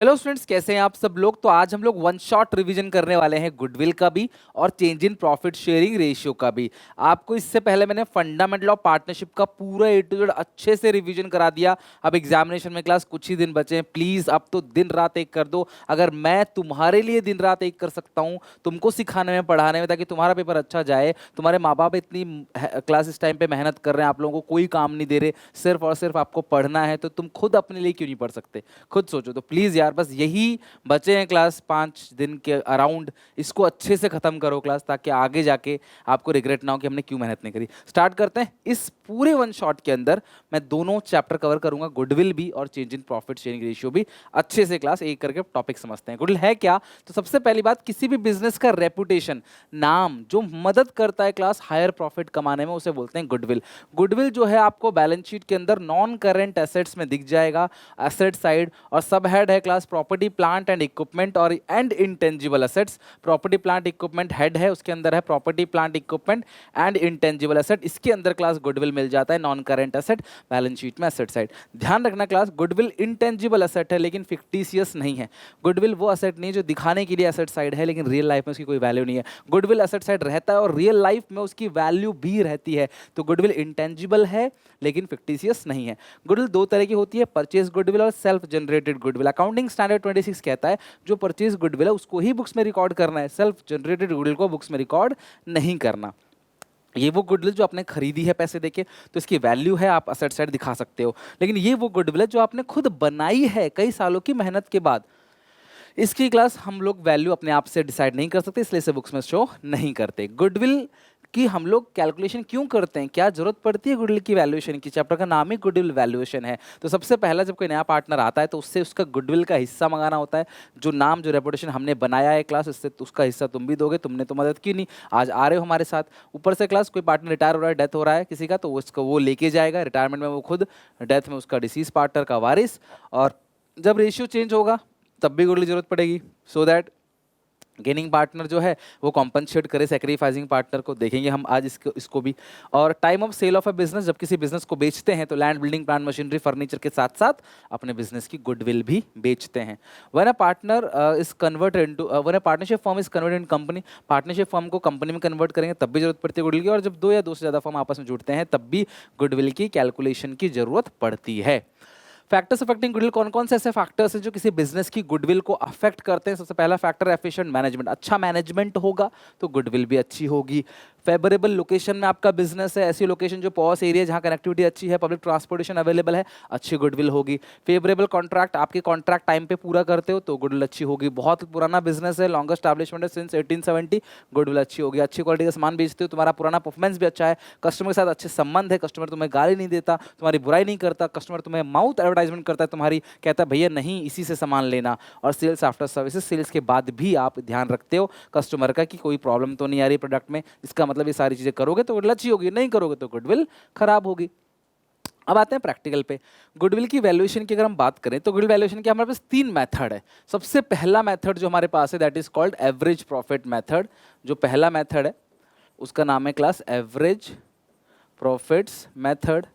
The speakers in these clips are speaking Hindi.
हेलो स्टूडेंट्स, कैसे हैं आप सब लोग। तो आज हम लोग वन शॉट रिवीजन करने वाले हैं गुडविल का भी और change in profit sharing ratio का भी। आपको इससे पहले मैंने फंडामेंटल ऑफ पार्टनरशिप का पूरा ए टू जेड अच्छे से रिवीजन करा दिया। अब एग्जामिनेशन में क्लास कुछ ही दिन बचे हैं, प्लीज अब तो दिन रात एक कर दो। अगर मैं तुम्हारे लिए दिन रात एक कर सकता हूँ तुमको सिखाने में पढ़ाने में ताकि तुम्हारा पेपर अच्छा जाए, तुम्हारे माँ बाप इतनी क्लास इस टाइम पे मेहनत कर रहे हैं, आप लोगों को कोई काम नहीं दे रहे, सिर्फ और सिर्फ आपको पढ़ना है, तो तुम खुद अपने लिए क्यों नहीं पढ़ सकते। खुद सोचो। तो प्लीज यार, बस यही बचे हैं क्लास 5 दिन के अराउंड, इसको अच्छे से खत्म करो क्लास, ताकि आगे जाके आपको रिग्रेट ना हो कि हमने क्यों मेहनत नहीं करी। स्टार्ट करते हैं। इस पूरे वन शॉट के अंदर मैं दोनों चैप्टर कवर करूंगा, गुडविल भी और change in profit sharing ratio भी। अच्छे से क्लास एक करके टॉपिक समझते हैं। गुडविल है क्या? तो सबसे पहली बात, किसी भी बिजनेस का रेपुटेशन, नाम जो मदद करता है क्लास हायर प्रॉफिट कमाने में, उसे बोलते हैं गुडविल। गुडविल जो है आपको बैलेंस शीट के अंदर नॉन करेंट एसेट्स में दिख जाएगा, एसेट साइड, और सब हेड है class property plant and equipment और and intangible assets. Property plant equipment head है, उसके अंदर है property plant equipment and intangible asset, इसके अंदर क्लास गुडविल मिल जाता है, non current asset, balance sheet में एसेट साइड। ध्यान रखना क्लास, गुडविल इंटेंजिबल एसेट है लेकिन फिक्टिशियस नहीं है। गुडविल वो एसेट नहीं जो दिखाने के लिए एसेट साइड है लेकिन रियल लाइफ में उसकी कोई वैल्यू नहीं है। गुडविल एसेट साइड रहता है और रियल लाइफ में उसकी वैल्यू भी रहती है। तो गुडविल इंटेंजिबल है लेकिन फिक्टिशियस नहीं है। गुडविल दो तरह की होती है, परचेज गुडविल और self generated goodwill. Accounting standard 26 कहता है जो परचेज गुडविल है उसको ही बुक्स में रिकॉर्ड करना है, सेल्फ जनरेटेड गुडविल को बुक्स में रिकॉर्ड नहीं करना। ये वो गुडविल जो आपने खरीदी है पैसे देके, तो इसकी वैल्यू है, आप असेट साइड दिखा सकते हो। लेकिन ये वो गुडविल है जो आपने खुद बनाई है कई सालों की मेहनत के बाद, इसकी क्लास हम लोग वैल्यू अपने आप से डिसाइड नहीं कर सकते, इसलिए इसे बुक्स में शो नहीं करते। गुडविल की हम लोग कैलकुलेशन क्यों करते हैं, क्या जरूरत पड़ती है गुडविल की वैल्यूएशन की? चैप्टर का नाम ही गुडविल वैल्यूएशन है। तो सबसे पहला जब कोई नया पार्टनर आता है तो उससे उसका गुडविल का हिस्सा मंगाना होता है। जो नाम जो रेपुटेशन हमने बनाया है क्लास, इससे उसका हिस्सा तुम भी दोगे, तुमने तो मदद की नहीं, आज आ रहे हो हमारे साथ। ऊपर से क्लास कोई पार्टनर रिटायर हो रहा है, डेथ हो रहा है किसी का, तो उसको वो लेके जाएगा रिटायरमेंट में, वो खुद डेथ में उसका डिसीज पार्टनर का वारिस। और जब रेशियो चेंज होगा तब भी गुडविल की जरूरत पड़ेगी, सो दैट गेनिंग पार्टनर जो है वो कॉम्पनसेट करे सेक्रीफाइसिंग पार्टनर को। देखेंगे हम आज इसको भी। और time of sale of a business, जब किसी बिजनेस को बेचते हैं तो land, building, plant, machinery, furniture के साथ साथ अपने बिजनेस की गुडविल भी बेचते हैं। When a partner is converted into, when a partnership firm is converted in company, partnership firm को कंपनी में कन्वर्ट करेंगे तब भी जरूरत पड़ती है गुडविल की। और जब दो या दो से ज्यादा फर्म आपस में जुड़ते हैं तब भी गुडविल की कैलकुलेशन की जरूरत पड़ती है। फैक्टर्स अफेक्टिंग गुडविल, कौन कौन से ऐसे फैक्टर्स हैं जो किसी बिजनेस की गुडविल को अफेक्ट करते हैं? सबसे पहला फैक्टर एफिशिएंट मैनेजमेंट, अच्छा मैनेजमेंट होगा तो गुडविल भी अच्छी होगी। फेवरेबल लोकेशन में आपका बिजनेस है, ऐसी लोकेशन जो पॉस एरिया जहां कनेक्टिविटी अच्छी है, पब्लिक ट्रांसपोर्टेशन अवेलेबल है, अच्छी गुडविल होगी। फेवरेबल कॉन्ट्रैक्ट, आपके कॉन्ट्रैक्ट टाइम पे पूरा करते हो तो गुडविल अच्छी होगी। बहुत पुराना बिजनेस है, लॉन्गर एस्टैब्लिशमेंट है सिंस 1870, गुडविल अच्छी होगी। अच्छी क्वालिटी का सामान बेचते हो, तुम्हारा पुराना परफॉर्मेंस भी अच्छा है, कस्टमर के साथ अच्छे संबंध है, कस्टमर तुम्हें गाली नहीं देता, तुम्हारी बुराई नहीं करता, कस्टमर तुम्हें माउथ एडवर्टाइजमेंट करता है तुम्हारी, कहता है भैया नहीं इसी से सामान लेना। और सेल्स आफ्टर सर्विसेज, सेल्स के बाद भी आप ध्यान रखते हो कस्टमर का कि कोई प्रॉब्लम तो नहीं आ रही प्रोडक्ट में, इसका मतलब ये सारी चीजें करोगे तो गुडविल अच्छी होगी, नहीं करोगे तो गुडविल खराब होगी। अब आते हैं प्रैक्टिकल पे। गुडविल की वैल्यूएशन की अगर हम बात करें तो गुडविल वैल्यूएशन के हमारे पास 3 मेथड है। सबसे पहला मेथड जो हमारे पास है that is called average profit method. जो पहला मेथड है उसका नाम है क्लास एवरेज प्रॉफिट्स मेथड।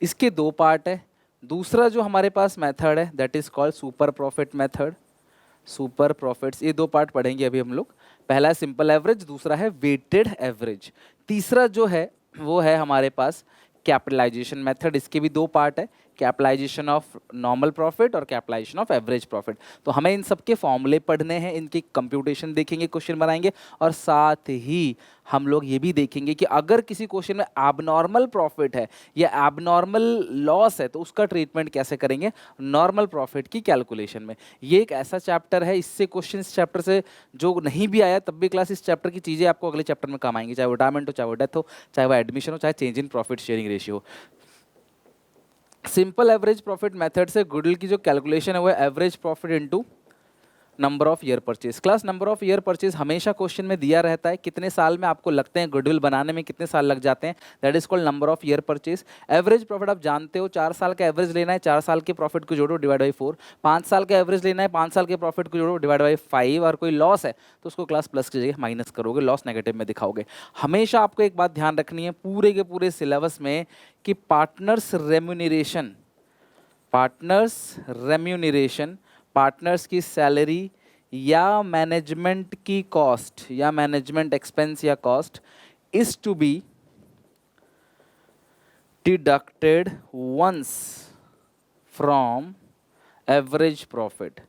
इसके दो पार्ट है। दूसरा जो हमारे पास मेथड है that is called super profit method. Super profits, ये दो पार्ट पढ़ेंगे अभी हम लोग। पहला है सिंपल एवरेज, दूसरा है वेटेड एवरेज। तीसरा जो है वो है हमारे पास कैपिटलाइजेशन मेथड। इसके भी दो पार्ट है, कैपिटलाइजेशन ऑफ नॉर्मल प्रॉफिट और कैपिटलाइजेशन ऑफ एवरेज प्रॉफिट। तो हमें इन सबके फॉर्मूले पढ़ने हैं, इनकी कंप्यूटेशन देखेंगे, क्वेश्चन बनाएंगे, और साथ ही हम लोग ये भी देखेंगे कि अगर किसी क्वेश्चन में एबनॉर्मल प्रॉफिट है या एबनॉर्मल लॉस है तो उसका ट्रीटमेंट कैसे करेंगे नॉर्मल प्रॉफिट की कैलकुलेशन में। ये एक ऐसा चैप्टर है, इससे क्वेश्चन इस चैप्टर से जो नहीं भी आया तब भी क्लास इस चैप्टर की चीज़ें आपको अगले चैप्टर में काम आएंगी, चाहे वो रिटायरमेंट हो, चाहे वो डेथ हो, चाहे वो एडमिशन हो, चाहे change in profit sharing ratio हो। सिंपल एवरेज प्रॉफिट मेथड से गुडविल की जो कैलकुलेशन है वो average profit into number of year purchase. Class number of year purchase हमेशा क्वेश्चन में दिया रहता है, कितने साल में आपको लगते हैं गुडविल बनाने में कितने साल लग जाते हैं, that is called number of year purchase. Average profit आप जानते हो, 4 साल का एवरेज लेना है, 4 साल के प्रॉफिट को जोड़ो डिवाइड बाई 4। 5 साल का एवरेज लेना है, 5 साल के प्रॉफिट को जोड़ो डिवाइड बाई 5। और कोई लॉस है तो उसको क्लास प्लस की जगह माइनस करोगे, लॉस नेगेटिव में दिखाओगे। हमेशा आपको एक बात ध्यान रखनी है पूरे के पूरे सिलेबस में कि पार्टनर्स रेम्यूनरेशन पार्टनर्स की सैलरी या मैनेजमेंट की कॉस्ट या मैनेजमेंट एक्सपेंस या cost is to be deducted once from average profit.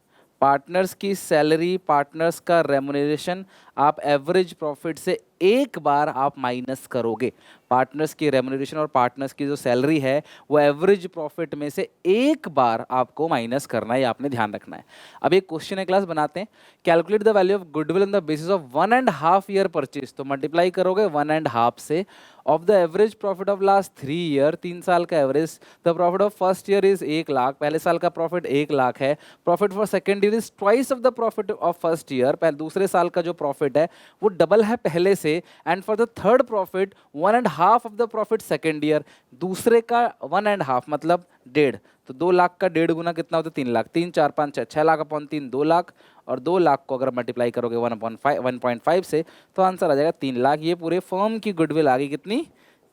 Partners की सैलरी, पार्टनर्स का रेमुनरेशन आप एवरेज प्रॉफिट से एक बार आप माइनस करोगे। पार्टनर्स की रेमुनरेशन और पार्टनर्स की जो सैलरी है वो एवरेज प्रॉफिट में से एक बार आपको माइनस करना है, ये आपने ध्यान रखना है। अब एक क्वेश्चन है क्लास, बनाते हैं। Calculate the value of goodwill on the basis of 1.5 year purchase. तो मल्टीप्लाई करोगे 1.5 से of the average profit of last 3 year, 3 साल का average. The profit of first year is 1 lakh, पहले साल का प्रॉफिट 1 लाख है। Profit for second year is twice of the profit of first year, पहले दूसरे साल का जो प्रॉफिट है वो डबल है पहले से। And for the third profit 1.5 of the profit second year, दूसरे का 1.5 मतलब 1.5। तो 2 लाख का 1.5 गुना कितना होता है? 3 लाख। 3 4 5 6, 6 लाख अपॉन 3 2 लाख, और 2 लाख को अगर मल्टीप्लाई करोगे 1.5 से तो आंसर आ जाएगा 3 लाख। ये पूरे फर्म की गुडविल आ गई कितनी?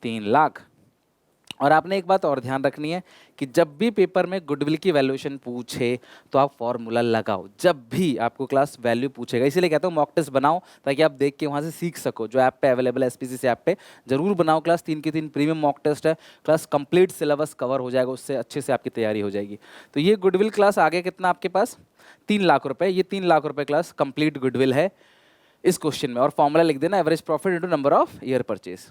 3 लाख। और आपने एक बात और ध्यान रखनी है कि जब भी पेपर में गुडविल की वैल्यूएशन पूछे तो आप फॉर्मूला लगाओ। जब भी आपको क्लास वैल्यू पूछेगा, इसीलिए कहता हूँ मॉक टेस्ट बनाओ ताकि आप देख के वहाँ से सीख सको। जो ऐप पे अवेलेबल है एसपीसीसी ऐप पे, जरूर बनाओ क्लास। 3 के 3 प्रीमियम मॉक टेस्ट है क्लास, कंप्लीट सिलेबस कवर हो जाएगा, उससे अच्छे से आपकी तैयारी हो जाएगी। तो ये गुडविल क्लास आगे कितना आपके पास? 3 लाख रुपये। ये 3 लाख रुपये क्लास कंप्लीट गुडविल है इस क्वेश्चन में। और फॉर्मूला लिख देना, average profit into number of year purchase.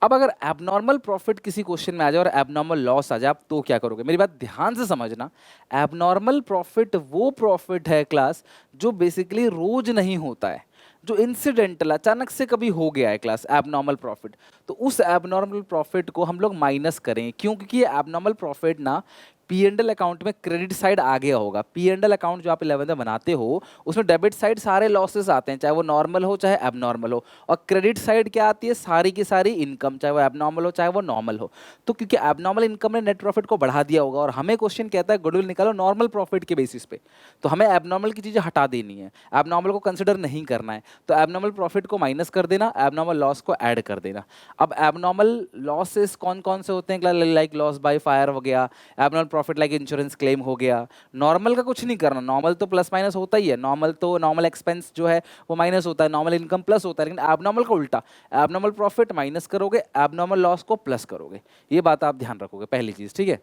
अब अगर एबनॉर्मल प्रॉफिट किसी क्वेश्चन में आ जाए और एबनॉर्मल लॉस आ जाए, आप तो क्या करोगे? मेरी बात ध्यान से समझना। एबनॉर्मल प्रॉफिट वो प्रॉफिट है क्लास जो बेसिकली रोज नहीं होता है, जो इंसिडेंटल अचानक से कभी हो गया है क्लास, एबनॉर्मल प्रॉफिट। तो उस एबनॉर्मल प्रॉफिट को हम लोग माइनस करें। क्यों? क्योंकि ये एबनॉर्मल प्रॉफिट ना P&L अकाउंट में क्रेडिट साइड आ गया होगा। P&L अकाउंट जो आप 11th में बनाते हो उसमें डेबिट साइड सारे लॉसेस आते हैं, चाहे वो नॉर्मल हो चाहे एबनॉर्मल हो, और क्रेडिट साइड क्या आती है? सारी की सारी इनकम, चाहे वो एबनॉर्मल हो चाहे वो नॉर्मल हो। तो क्योंकि एबनॉर्मल इनकम ने नेट प्रॉफिट को बढ़ा दिया होगा, और हमें क्वेश्चन कहता है गुडविल निकालो नॉर्मल प्रॉफिट के बेसिस पे, तो हमें एबनॉर्मल की चीज़ें हटा देनी है, एबनॉर्मल को कंसिडर नहीं करना है। तो एबनॉर्मल प्रॉफिट को माइनस कर देना, एबनॉर्मल लॉस को ऐड कर देना। अब एबनॉर्मल लॉसेस कौन कौन से होते हैं? लाइक लॉस बाय फायर हो गया, abnormal profit like insurance claim हो गया। नॉर्मल का कुछ नहीं करना, नॉर्मल तो प्लस माइनस होता ही है। नॉर्मल एक्सपेंस जो है वो माइनस होता है, नॉर्मल इनकम प्लस होता है। लेकिन एबनॉर्मल का उल्टा, एबनॉर्मल प्रॉफिट माइनस करोगे, एबनॉर्मल लॉस को प्लस करोगे। ये बात आप ध्यान रखोगे, पहली चीज, ठीक है।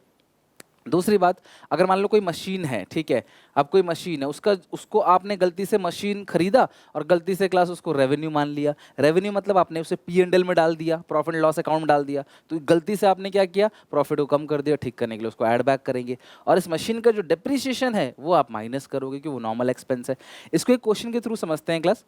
दूसरी बात, अगर मान लो कोई मशीन है, ठीक है, अब कोई मशीन है, उसको आपने गलती से मशीन खरीदा और गलती से क्लास उसको रेवेन्यू मान लिया। रेवेन्यू मतलब आपने उसे P&L में डाल दिया, प्रॉफिट एंड लॉस अकाउंट में डाल दिया। तो गलती से आपने क्या किया? प्रॉफिट को कम कर दिया। ठीक करने के लिए उसको ऐड बैक करेंगे, और इस मशीन का जो डिप्रिसिएशन है वो आप माइनस करोगे क्योंकि वो नॉर्मल एक्सपेंस है। इसको एक क्वेश्चन के थ्रू समझते हैं क्लास।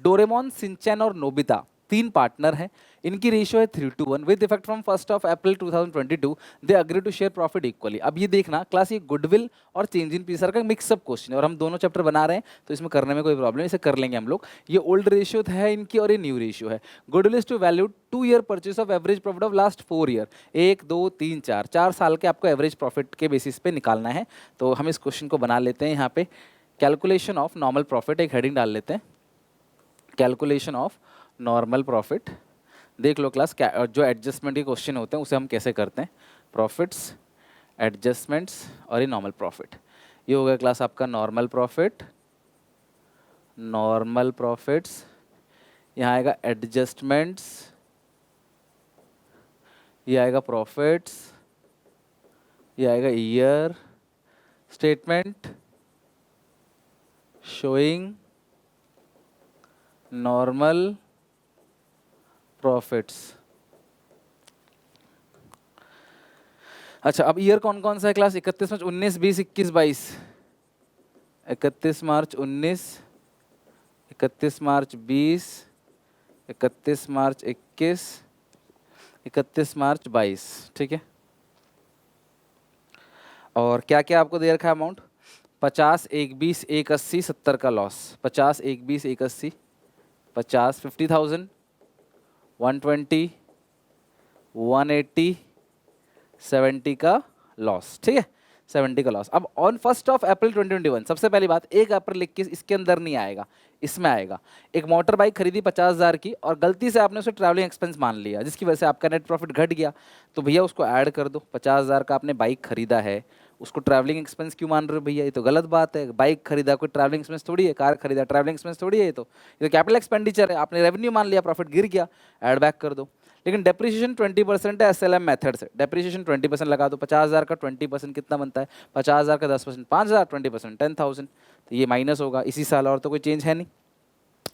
डोरेमोन, सिंचैन और नोबिता 3 पार्टनर हैं, इनकी रेशियो है 3:1। With effect from 1 April 2022 they agree to share profit equally. अब ये देखना क्लास, ये गुडविल और चेंज इन पीसर का मिक्सअप क्वेश्चन है, और हम दोनों चैप्टर बना रहे हैं तो इसमें करने में कोई प्रॉब्लम नहीं, इसे कर लेंगे हम लोग। ये ओल्ड रेशियो है इनकी और ये न्यू रेशियो है। Goodwill is to value 2 year purchase of average profit of last 4 year. 1 2 3 4 4 साल के आपको एवरेज प्रॉफिट के बेसिस पे निकालना है। तो हम इस क्वेश्चन को बना लेते हैं। यहाँ पे कैलकुलेशन ऑफ नॉर्मल प्रॉफिट एक हेडिंग डाल लेते हैं, कैलकुलेशन ऑफ नॉर्मल प्रॉफिट। देख लो क्लास, क्या जो एडजस्टमेंट के क्वेश्चन होते हैं उसे हम कैसे करते हैं, प्रॉफिट्स, एडजस्टमेंट्स और ये नॉर्मल प्रॉफिट। ये हो गया क्लास आपका नॉर्मल प्रॉफिट, नॉर्मल प्रॉफिट्स, यहाँ आएगा एडजस्टमेंट्स, ये आएगा प्रॉफिट्स, ये आएगा year statement showing normal profits. अच्छा, अब ईयर कौन कौन सा है क्लास? 31 मार्च 19, 20, 21, 22। 31 मार्च 19, 31 मार्च 20, 31 मार्च 21, 31 मार्च 22, ठीक है। और क्या क्या आपको दे रखा है अमाउंट? 50, 1, 20, 1, 80, 70 का लॉस। 50, 1, 20, 1, 80, 50, 50,000, 120, 180, 70 का लॉस, ठीक है, 70 का लॉस। अब ऑन 1 अप्रैल 2021, सबसे पहली बात, 1 अप्रैल लिख के इसके अंदर नहीं आएगा, इसमें आएगा। एक मोटर बाइक खरीदी 50,000 की और गलती से आपने उसे ट्रैवलिंग एक्सपेंस मान लिया, जिसकी वजह से आपका नेट प्रॉफिट घट गया, तो भैया उसको ऐड कर दो। 50,000 का आपने बाइक खरीदा है, उसको ट्रैवलिंग एक्सपेंस क्यों मान रहे हो भैया? ये तो गलत बात है। बाइक खरीदा कोई ट्रैवलिंग एक्सपेंस थोड़ी है, कार खरीदा ट्रैवलिंग एक्सपेंस थोड़ी है, ये तो कैपिटल एक्सपेंडिचर है। आपने रेवेन्यू मान लिया, प्रॉफिट गिर गया, ऐड बैक कर दो। लेकिन डेप्रिसिएशन 20% है एसएलएम मेथड से। डेप्रिसिएशन 20% लगा दो, 50,000 का 20% कितना बनता है? 50,000 का 10% 5,000, 20% 10,000, तो ये माइनस होगा इसी साल, और तो कोई चेंज है नहीं।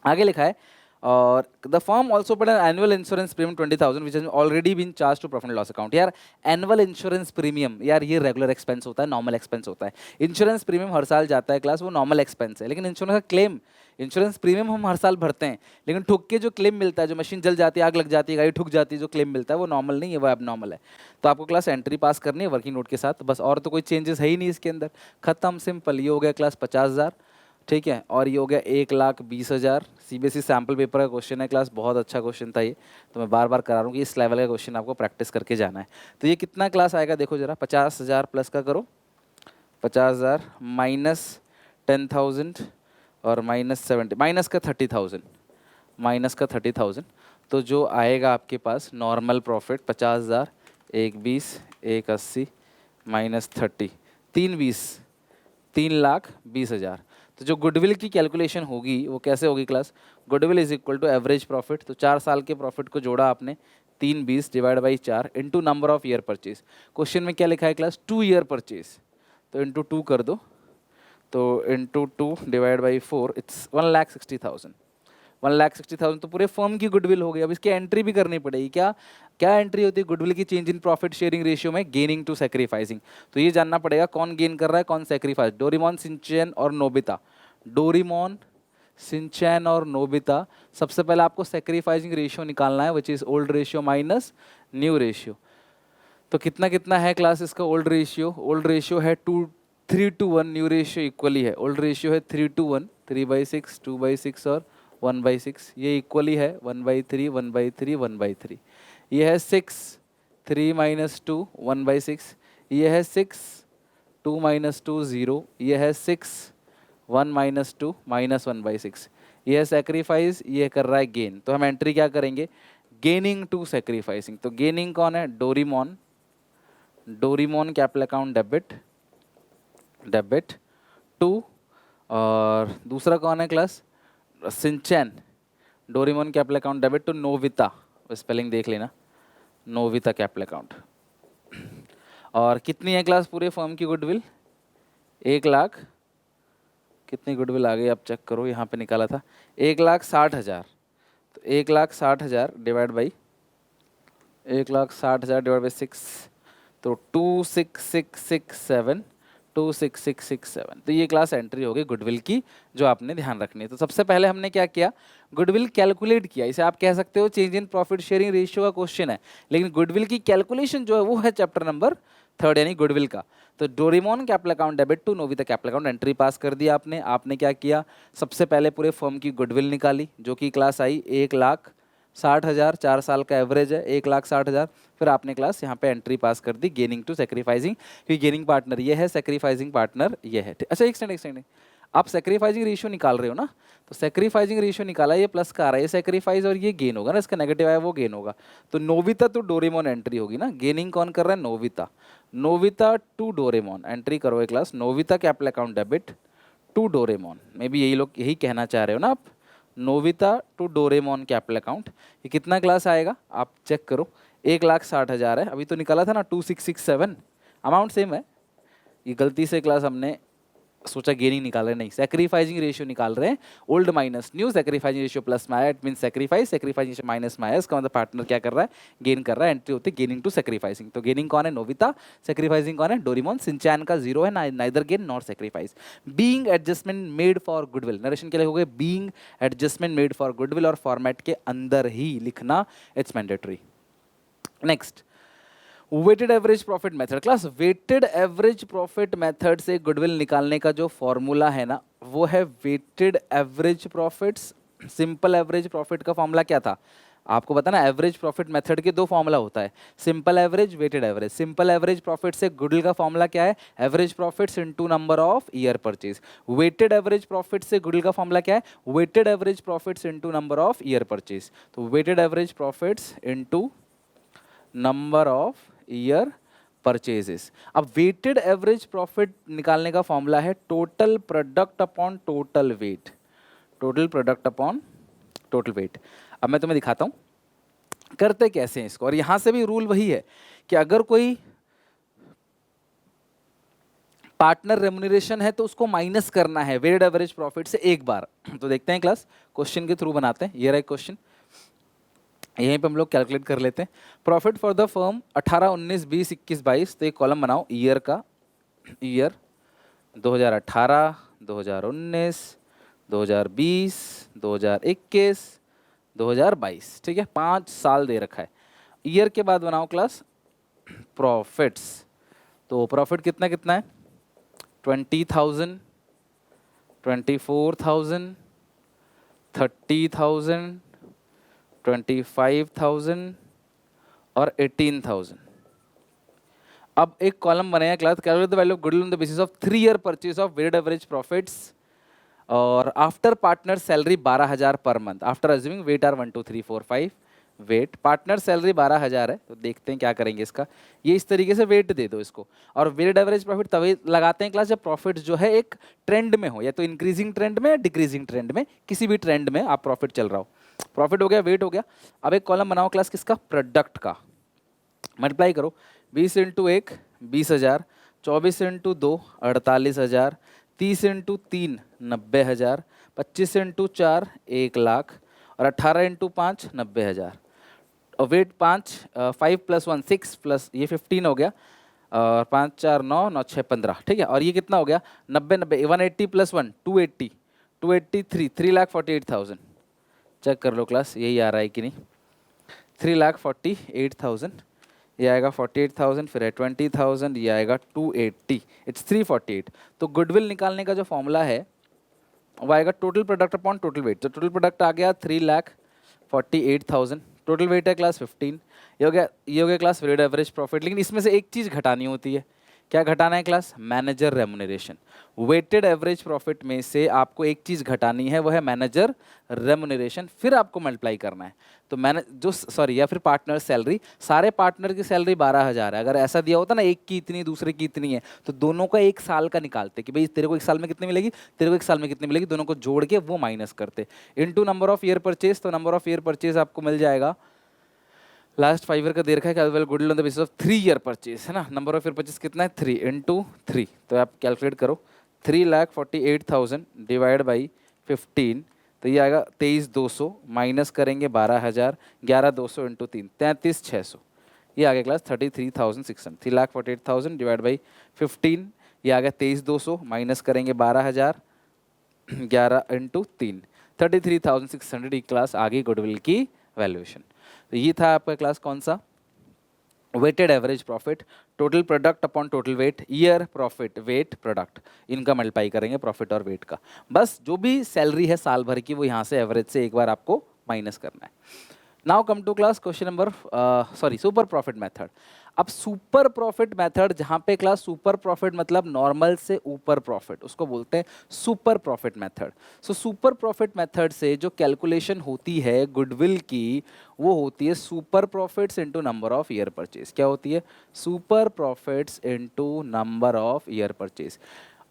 आगे लिखा है और the firm also paid an annual insurance premium 20,000 which has already been charge to profit and loss account. यार एनुअल इंश्योरेंस प्रीमियम, यार ये रेगुलर एक्सपेंस होता है, नॉर्मल एक्सपेंस होता है। इंश्योरेंस प्रीमियम हर साल जाता है क्लास, वो नॉर्मल एक्सपेंस है। लेकिन इंश्योरेंस का क्लेम, इंश्योरेंस प्रीमियम हम हर साल भरते हैं, लेकिन ठुक के जो क्लेम मिलता है, जो मशीन जल जाती है, आग लग जाती है, गाड़ी ठुक जाती है, जो क्लेम मिलता है वो नॉर्मल नहीं है, वो एबनॉर्मल है। तो आपको क्लास एंट्री पास करनी है वर्किंग नोट के साथ बस, और तो कोई चेंजेस है ही नहीं इसके अंदर। खत्म, सिंपल। ये हो गया क्लास 50,000, ठीक है, और ये हो गया 1,20,000। सीबीएसई सैम्पल पेपर का क्वेश्चन है क्लास, बहुत अच्छा क्वेश्चन था ये, तो मैं बार बार करा रहा हूँ कि इस लेवल का क्वेश्चन आपको प्रैक्टिस करके जाना है। तो ये कितना क्लास आएगा देखो जरा, 50,000 प्लस का करो, 50,000 माइनस 10,000 और -70, माइनस का 30,000, माइनस का 30,000। तो जो आएगा आपके पास नॉर्मल प्रॉफिट 50,000, 1,20, 1,80 -30, 3,20, 3,20,000। तो जो गुडविल की कैलकुलेशन होगी वो कैसे होगी class? Goodwill is equal to average profit. तो 4 साल के प्रॉफिट को जोड़ा आपने, 3,20 divide by 4 into number of year purchase. Question में क्या लिखा है क्लास? 2 ईयर परचेज, तो इंटू 2 कर दो, तो इंटू 2 डिवाइड बाई 4, इट्स 1,60,000। 1,60,000 तो पूरे फर्म की गुडविल हो गई। अब इसकी एंट्री भी करनी पड़ेगी। क्या क्या एंट्री होती है गुडविल की? Change in profit sharing ratio में गेनिंग टू सैक्रिफाइसिंग। तो ये जानना पड़ेगा कौन गेन कर रहा है, कौन सैक्रिफाइस। डोरेमोन, शिनचैन और नोबिता। डोरेमोन, शिनचैन और नोबिता। सबसे पहले आपको सैक्रिफाइसिंग रेशियो निकालना है, which is old ratio minus new ratio. तो कितना कितना है क्लास इसका ओल्ड रेशियो? ओल्ड रेशियो है 3:1, न्यू रेशियो इक्वली है। ओल्ड रेशियो है 3:1, 3/6, 2/6 और 1/6। ये इक्वली है 1/3, 1/3, 1/3। ये है 6, 3 - 2, 1/6। ये है 6, 2 - 2, 0। ये है 6, 1 - 2, -1/6। ये है सेक्रीफाइस, ये कर रहा है गेन। तो हम एंट्री क्या करेंगे? Gaining to sacrificing. तो गेनिंग कौन है? Doraemon. Doraemon capital account debit, debit to, और दूसरा कौन है class? Shinchan. Doraemon capital account debit to Nobita, spelling देख लेना, नोविता कैपिटल अकाउंट। और कितनी है क्लास पूरे फर्म की गुडविल? 1,00,000। कितनी गुडविल आ गई आप चेक करो, यहाँ पे निकाला था 1,60,000। तो 1,60,000 डिवाइड बाई 1,60,000 डिवाइड बाई 6, तो 26,667, 26,667। तो ये क्लास एंट्री होगी गुडविल की, जो आपने ध्यान रखनी है। तो सबसे पहले हमने क्या किया? गुडविल कैलकुलेट किया। इसे आप कह सकते हो change in profit sharing ratio का क्वेश्चन है, लेकिन गुडविल की कैलकुलेशन जो है वो है चैप्टर नंबर 3 यानी गुडविल का। तो Doraemon capital account debit to Nobita capital account, entry pass कर दिया आपने। आपने क्या किया? सबसे पहले पूरे फर्म की गुडविल निकाली, जो कि क्लास आई 1,60,000। 4 साल का एवरेज है 1,60,000। फिर आपने क्लास यहाँ पे एंट्री पास कर दी गेनिंग टू सेक्रीफाइसिंग, क्योंकि गेनिंग पार्टनर ये है, सेक्रीफाइसिंग पार्टनर ये है। अच्छा एक सेकंड, आप सेक्रीफाइसिंग रेशियो निकाल रहे हो ना? तो सेक्रीफाइसिंग रेशियो निकाला, ये प्लस का आ रहा है, ये सेक्रीफाइस और ये गेन होगा ना, इसका नेगेटिव आया वो गेन होगा। तो नोविता टू डोरेमोन एंट्री होगी ना। गेनिंग कौन कर रहा है? Nobita. Nobita to Doraemon entry करो एक class, Nobita capital account debit to Doraemon. May be यही लोग यही कहना चाह रहे हो ना आप, Nobita to Doraemon capital account. ये कितना क्लास आएगा आप चेक करो, 1,60,000 है, अभी तो निकाला था ना 2667, अमाउंट सेम है। ये गलती से क्लास हमने सोचा गेनिंग निकाल रहे हैं, नहीं, सेक्रीफाइसिंग रेशियो निकाल रहे हैं। Old minus new, sacrificing ratio plus माया, it means sacrifice, sacrificing ratio minus माया, इसका मतलब पार्टनर क्या कर रहा है? गेन कर रहा है। एंट्री होती है गेनिंग टू सेक्रीफाइसिंग। तो गेनिंग कौन है? नोविता। सेक्रीफाइसिंग कौन है? डोरेमोन। शिनचैन का 0 है, neither gain nor sacrifice. Being adjustment made for goodwill, narration के लिए हो गए being adjustment made for goodwill, और फॉर्मेट के अंदर ही लिखना, it's mandatory. Next, weighted average profit method. Class weighted average profit method से गुडविल निकालने का जो फॉर्मूला है ना, वो है weighted average profits. Simple average profit का फॉर्मूला क्या था आपको पता ना? एवरेज प्रॉफिट मेथड के 2 फॉर्मूला होता है, simple average, weighted average. Simple average profit से गुडविल का फॉर्मूला क्या है? Average profits into number of year purchase. Weighted average profit से गुडविल का फॉर्मूला क्या है? Weighted average profits into number of year purchase. तो weighted average profits into number of year purchases. अब वेटेड एवरेज प्रॉफिट निकालने का फॉर्मूला है total product upon total weight, total product upon total weight. अब मैं तुम्हें दिखाता हूँ करते कैसे हैं इसको, और यहां से भी रूल वही है कि अगर कोई पार्टनर रेम्यूनरेशन है तो उसको माइनस करना है वेटेड एवरेज प्रॉफिट से एक बार। तो देखते हैं क्लास, क्वेश्चन के थ्रू बनाते हैं। ये रहा क्वेश्चन, यहीं पे हम लोग कैलकुलेट कर लेते हैं। Profit for the firm 18, 19, 20, 21, 22। तो एक कॉलम बनाओ ईयर का, ईयर 2018, 2019, 2020, 2021, 2022। ठीक है, 5 साल दे रखा है। ईयर के बाद बनाओ क्लास प्रॉफिट्स। तो प्रॉफिट कितना कितना है, 20,000, 24,000, 30,000, 25,000 और 18,000। अब एक कॉलम बनाया class calculate the value of goodwill on the basis of 3 year purchase of weighted average profits और आफ्टर पार्टनर सैलरी 12,000 पर month after assuming weight are 1 2 3 4 5। Weight partner salary 12,000 है, तो देखते हैं क्या करेंगे इसका। ये इस तरीके से वेट दे दो इसको, और वेटेड एवरेज प्रॉफिट तभी लगाते हैं क्लास जब प्रॉफिट जो है एक ट्रेंड में हो, या तो इंक्रीजिंग ट्रेंड में या डिक्रीजिंग ट्रेंड में, किसी भी ट्रेंड में आप प्रॉफिट चल रहा हो। प्रॉफिट हो गया, वेट हो गया। अब एक कॉलम बनाओ क्लास किसका, प्रोडक्ट का। मल्टीप्लाई करो 20 इंटू 1 20,000, 24 इंटू 2 48,000, 30 इंटू 3 90,000, 25 इंटू 4 1,00,000 और 18 इंटू 5 90,000। और वेट 5 प्लस 1 6 प्लस ये 15 हो गया, और 5 4 9 9 6 15। ठीक है, और ये कितना हो गया 90 90 180 प्लस 1 280 283 3,48,000। चेक कर लो क्लास यही आ रहा है कि नहीं। 3,48,000 ये आएगा 48,000, फिर है 20,000, ये आएगा 280, इट्स 348। तो गुडविल निकालने का जो फॉर्मूला है वो आएगा total product upon total wait. तो टोटल प्रोडक्ट आ गया 3,48,000, टोटल वेट है क्लास 15। ये हो गया क्लास वेटेड एवरेज प्रॉफिट। लेकिन इसमें से एक चीज़ घटानी होती है, क्या घटाना है class, manager remuneration. Weighted average profit में से आपको एक चीज़ घटानी है, वो है मैनेजर रेमुनरेशन, फिर आपको मल्टीप्लाई करना है। तो या फिर पार्टनर सैलरी, सारे पार्टनर की सैलरी 12,000 है। अगर ऐसा दिया होता ना एक की इतनी दूसरे की इतनी है, तो दोनों का एक साल का निकालते कि भाई तेरे को एक साल में कितनी मिलेगी, तेरे को एक साल में कितनी मिलेगी, दोनों को जोड़ के वो माइनस करते into number of year purchase. तो नंबर ऑफ ईयर परचेज आपको मिल जाएगा, लास्ट 5 ईयर का दे रखा है goodwill on the basis of 3 year purchase, है ना। नंबर ऑफ ईयर परचेज कितना है 3 इंटू 3। तो आप कैलकुलेट करो 3,48,000 डिवाइड बाई 15, तो ये आएगा 23,200, माइनस करेंगे 12,000, 11,200 इंटू 3 33,600। ये आ गया क्लास 33,600। 3,48,000 डिवाइड बाई 15, ये आ गया 23,200, माइनस करेंगे 12,000, 11 इंटू 3 33,600। ये क्लास आ गई गुडविल की वैल्यूएशन। तो ये था आपका क्लास कौन सा, weighted average profit, total product upon total weight, year profit weight product, इनका मल्टीप्लाई करेंगे प्रॉफिट और वेट का। बस जो भी सैलरी है साल भर की वो यहाँ से एवरेज से एक बार आपको माइनस करना है। Now come to class question number super profit method. अब सुपर प्रॉफिट मेथड, जहाँ पे क्लास सुपर प्रॉफिट मतलब नॉर्मल से ऊपर प्रॉफिट, उसको बोलते हैं super profit method. So super profit method से जो कैलकुलेशन होती है गुडविल की, वो होती है super profits into number of year purchase. क्या होती है, super profits into number of year purchase.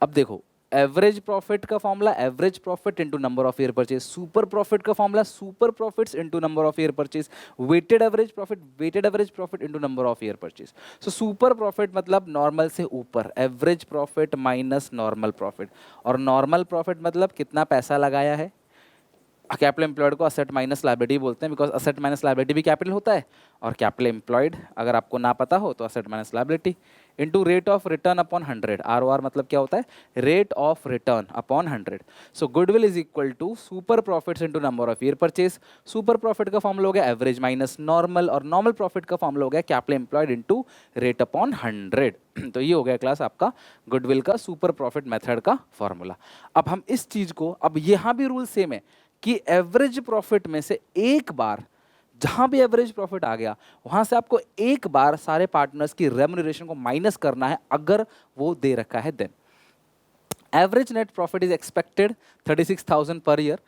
अब देखो एवरेज प्रॉफिट का formula average profit into number of year purchase, super profit का formula super profits into number of year purchase, weighted average profit into number of year purchase. So super profit मतलब नॉर्मल से ऊपर, average profit minus normal profit, और नॉर्मल प्रॉफिट मतलब कितना पैसा लगाया है। कैपिटल एम्प्लॉयड को असेट माइनस लायबिलिटी बोलते हैं, बिकॉज असेट माइनस लायबिलिटी भी कैपिटल होता है, और कैपिटल एम्प्लॉयड अगर आपको ना पता हो तो asset minus liability into rate of return upon 100। ROR मतलब क्या होता है, rate of return upon 100। So goodwill is equal to super profits into number of year purchase. Super profit का फॉर्मूला हो गया एवरेज माइनस नॉर्मल, और नॉर्मल प्रॉफिट का फॉर्मूला हो गया capital employed into rate upon 100। तो ये हो गया क्लास आपका गुडविल का सुपर प्रॉफिट मेथड का फॉर्मूला। अब हम इस चीज को, अब यहाँ भी रूल सेम है कि एवरेज प्रॉफिट में से एक बार, जहां भी एवरेज प्रॉफिट आ गया वहां से आपको एक बार सारे पार्टनर्स की रेम्युनरेशन को माइनस करना है, अगर वो दे रखा है then. Average net profit is expected 36,000 per year.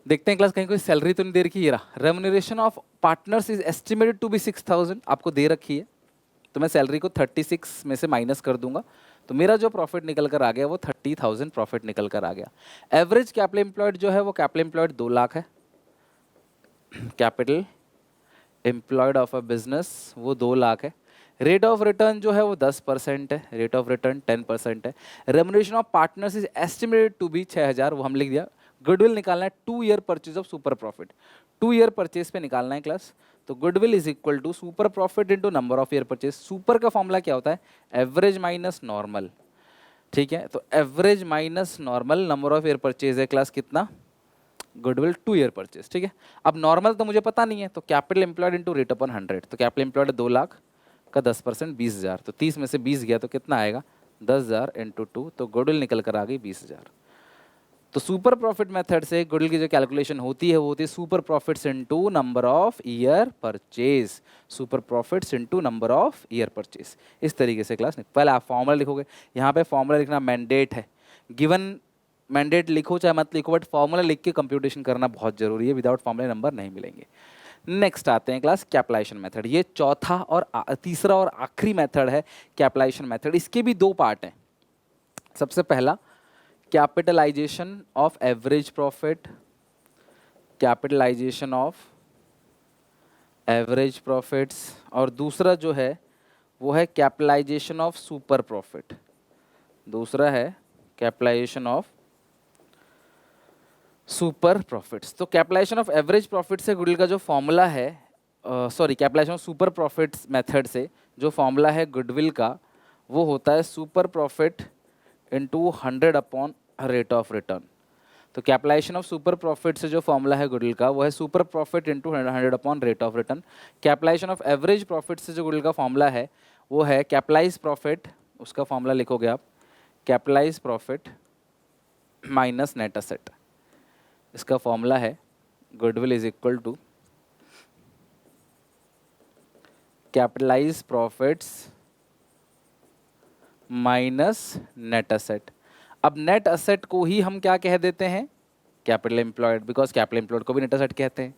देखते हैं क्लास कहीं कोई सैलरी तो नहीं दे रखी है। Remuneration of partners is estimated to be 6,000, आपको दे रखी है। तो मैं सैलरी को 36 में से माइनस कर दूंगा, तो मेरा जो प्रॉफिट निकल कर आ गया वो 30,000 प्रॉफिट निकल कर आ गया। एवरेज कैपिटल एम्प्लॉयड जो है वो कैपिटल एम्प्लॉयड 2 लाख है, capital employed of a business वो 2 लाख है। रेट ऑफ रिटर्न जो है वो 10% है, रेट ऑफ रिटर्न 10% है। Remuneration of partners is estimated to be 6,000, वो हम लिख दिया। गुडविल निकालना है 2 year purchase of super profit, 2 year purchase पे निकालना है क्लास। तो goodwill is equal to super profit into number of year purchase. Super का फॉर्मूला क्या होता है? एवरेज माइनस नॉर्मल, ठीक है। तो average minus normal, number of year purchase है क्लास कितना? गुडविल 2 ईयर परचेज, ठीक है। अब नॉर्मल तो मुझे पता नहीं है, तो capital employed into rate upon 100, तो कैपिटल एम्प्लॉयड 2 लाख का 10% 20,000, तो 30 में से 20 गया तो कितना आएगा? 10,000 इंटू 2, तो गुडविल निकल कर आ गई 20,000। तो सुपर प्रॉफिट मेथड से गुडविल की जो कैलकुलेशन होती है वो होती है super profits into number of year purchase, super profits into number of year purchase. इस तरीके से क्लास पहले आप फॉर्मूला लिखोगे, यहाँ पे फॉर्मूला लिखना मैंडेट है, गिवन मैंडेट लिखो चाहे मत लिखो, बट फॉर्मूला लिख के कंप्यूटेशन करना बहुत जरूरी है, विदाउट फॉर्मूला नंबर नहीं मिलेंगे। नेक्स्ट आते हैं क्लास कैपिटलाइजेशन मेथड। ये चौथा और तीसरा और आखिरी मेथड है कैपिटलाइजेशन मेथड। इसके भी 2 पार्ट हैं। सबसे पहला capitalisation of average profit, capitalisation of average profits, और दूसरा जो है वो है कैपिटलाइजेशन ऑफ सुपर प्रॉफिट। दूसरा है कैपिटलाइजेशन ऑफ सुपर प्रॉफिट्स। तो कैपिटलाइजेशन ऑफ एवरेज प्रॉफिट से गुडविल का जो फॉर्मूला है, sorry capitalisation of super profits method से जो फॉर्मूला है गुडविल का, वो होता है super profit into 100 upon rate of return. तो कैपिटलाइजेशन ऑफ सुपर प्रॉफिट से जो फॉर्मूला है गुडविल का वो है super profit into 100 upon rate of return. Capitalisation of average profit से जो गुडविल का फॉर्मूला है वो है कैपिटलाइज प्रॉफिट, उसका फॉर्मूला लिखोगे आप capitalise profit minus net asset. इसका फॉर्मूला है goodwill is equal to capitalise profits minus net asset. अब नेट असेट को ही हम क्या कह देते हैं? Capital employed, because capital employed को भी नेट असेट कहते हैं।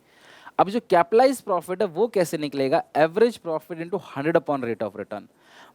अब जो कैपिटलाइज प्रॉफिट है वो कैसे निकलेगा? Average profit into 100 upon rate of return.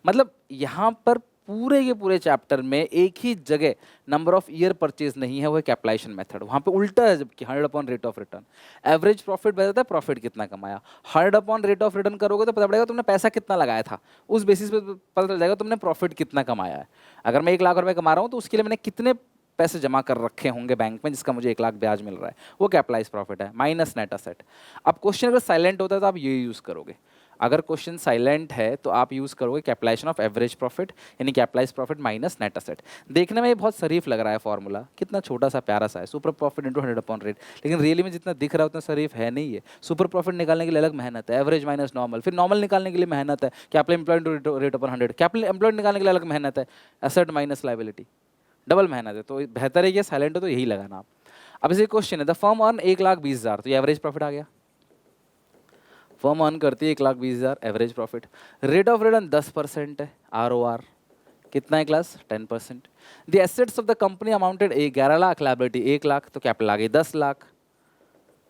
मतलब यहाँ पर पूरे के पूरे चैप्टर में एक ही जगह नंबर ऑफ ईयर परचेज नहीं है, वो है कैपिटलाइजेशन मेथड। वहाँ पे उल्टा है, जबकि 100 upon rate of return. Average profit बताता है प्रॉफिट कितना कमाया, 100 अपॉन रेट ऑफ रिटर्न करोगे तो पता पड़ेगा तुमने पैसा कितना लगाया था, उस बेसिस पे पता चल जाएगा तुमने प्रॉफिट कितना कमाया है। अगर मैं 1 लाख रुपए कमा रहा हूँ तो उसके लिए मैंने कितने पैसे जमा कर रखे होंगे बैंक में जिसका मुझे 1 लाख ब्याज मिल रहा है, वो कैपिटलाइज प्रॉफिट है माइनस नेट असेट। अब क्वेश्चन अगर साइलेंट होता है तो आप ये यूज़ करोगे, अगर क्वेश्चन साइलेंट है तो आप यूज़ करोगे कैपिटलाइजेशन ऑफ एवरेज प्रॉफिट, यानी capitalise profit minus net asset. देखने में ये बहुत शरीफ लग रहा है फॉर्मूला, कितना छोटा सा प्यारा सा है, super profit into 100 upon rate, लेकिन रियली में जितना दिख रहा है उतना शरीफ है नहीं है। सुपर प्रॉफिट निकालने के लिए अलग मेहनत है, एवरेज माइनस नॉर्मल, फिर नॉर्मल निकालने के लिए मेहनत है, capital employed into rate upon 100, capital employed निकालने के लिए अलग मेहनत है, एसेट माइनस लाइबिलिटी, डबल मेहनत है। तो बेहतर है कि साइलेंट हो तो यही लगाना आप। अब इसे क्वेश्चन है, द फर्म अर्न 1,20,000, तो ये एवरेज प्रॉफिट आ गया। फर्म अर्न करती है 1,20,000, average profit. Rate of return 10% है, ROR कितना है class? 10%। The assets of the company amounted 11 lakh, liability 1 lakh, तो कैपिटल आ गई 10 लाख,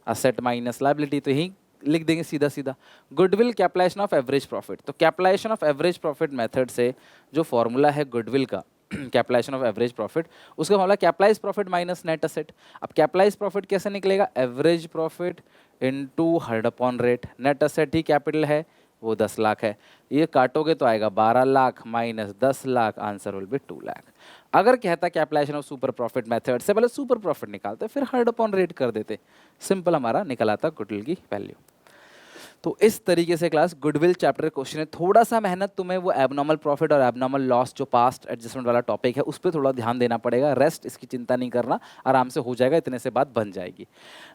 असेट माइनस लाइबिलिटी, तो यही लिख देंगे सीधा सीधा। Goodwill capitalisation of average profit, तो capitalisation of average profit method से जो फॉर्मूला है गुडविल का कैपिटलाइजेशन ऑफ एवरेज प्रॉफिट, उसका formula capitalise profit minus net asset. अब कैपिटलाइज प्रॉफिट कैसे निकलेगा? Average profit into 100 upon rate, net asset ही कैपिटल है वो 10 लाख है, ये काटोगे तो आएगा 12 लाख माइनस 10 lakh, answer will be 2 lakh. अगर कहता capitalisation of super profit method से पहले सुपर प्रॉफिट निकालते फिर 100 अपॉन रेट कर देते, सिंपल हमारा निकल आता गुडविल की वैल्यू। तो इस तरीके से क्लास गुडविल चैप्टर क्वेश्चन है। थोड़ा सा मेहनत तुम्हें वो एबनॉर्मल प्रॉफिट और एबनॉर्मल लॉस जो पास्ट एडजस्टमेंट वाला टॉपिक है उस पर थोड़ा ध्यान देना पड़ेगा, रेस्ट इसकी चिंता नहीं करना, आराम से हो जाएगा, इतने से बात बन जाएगी।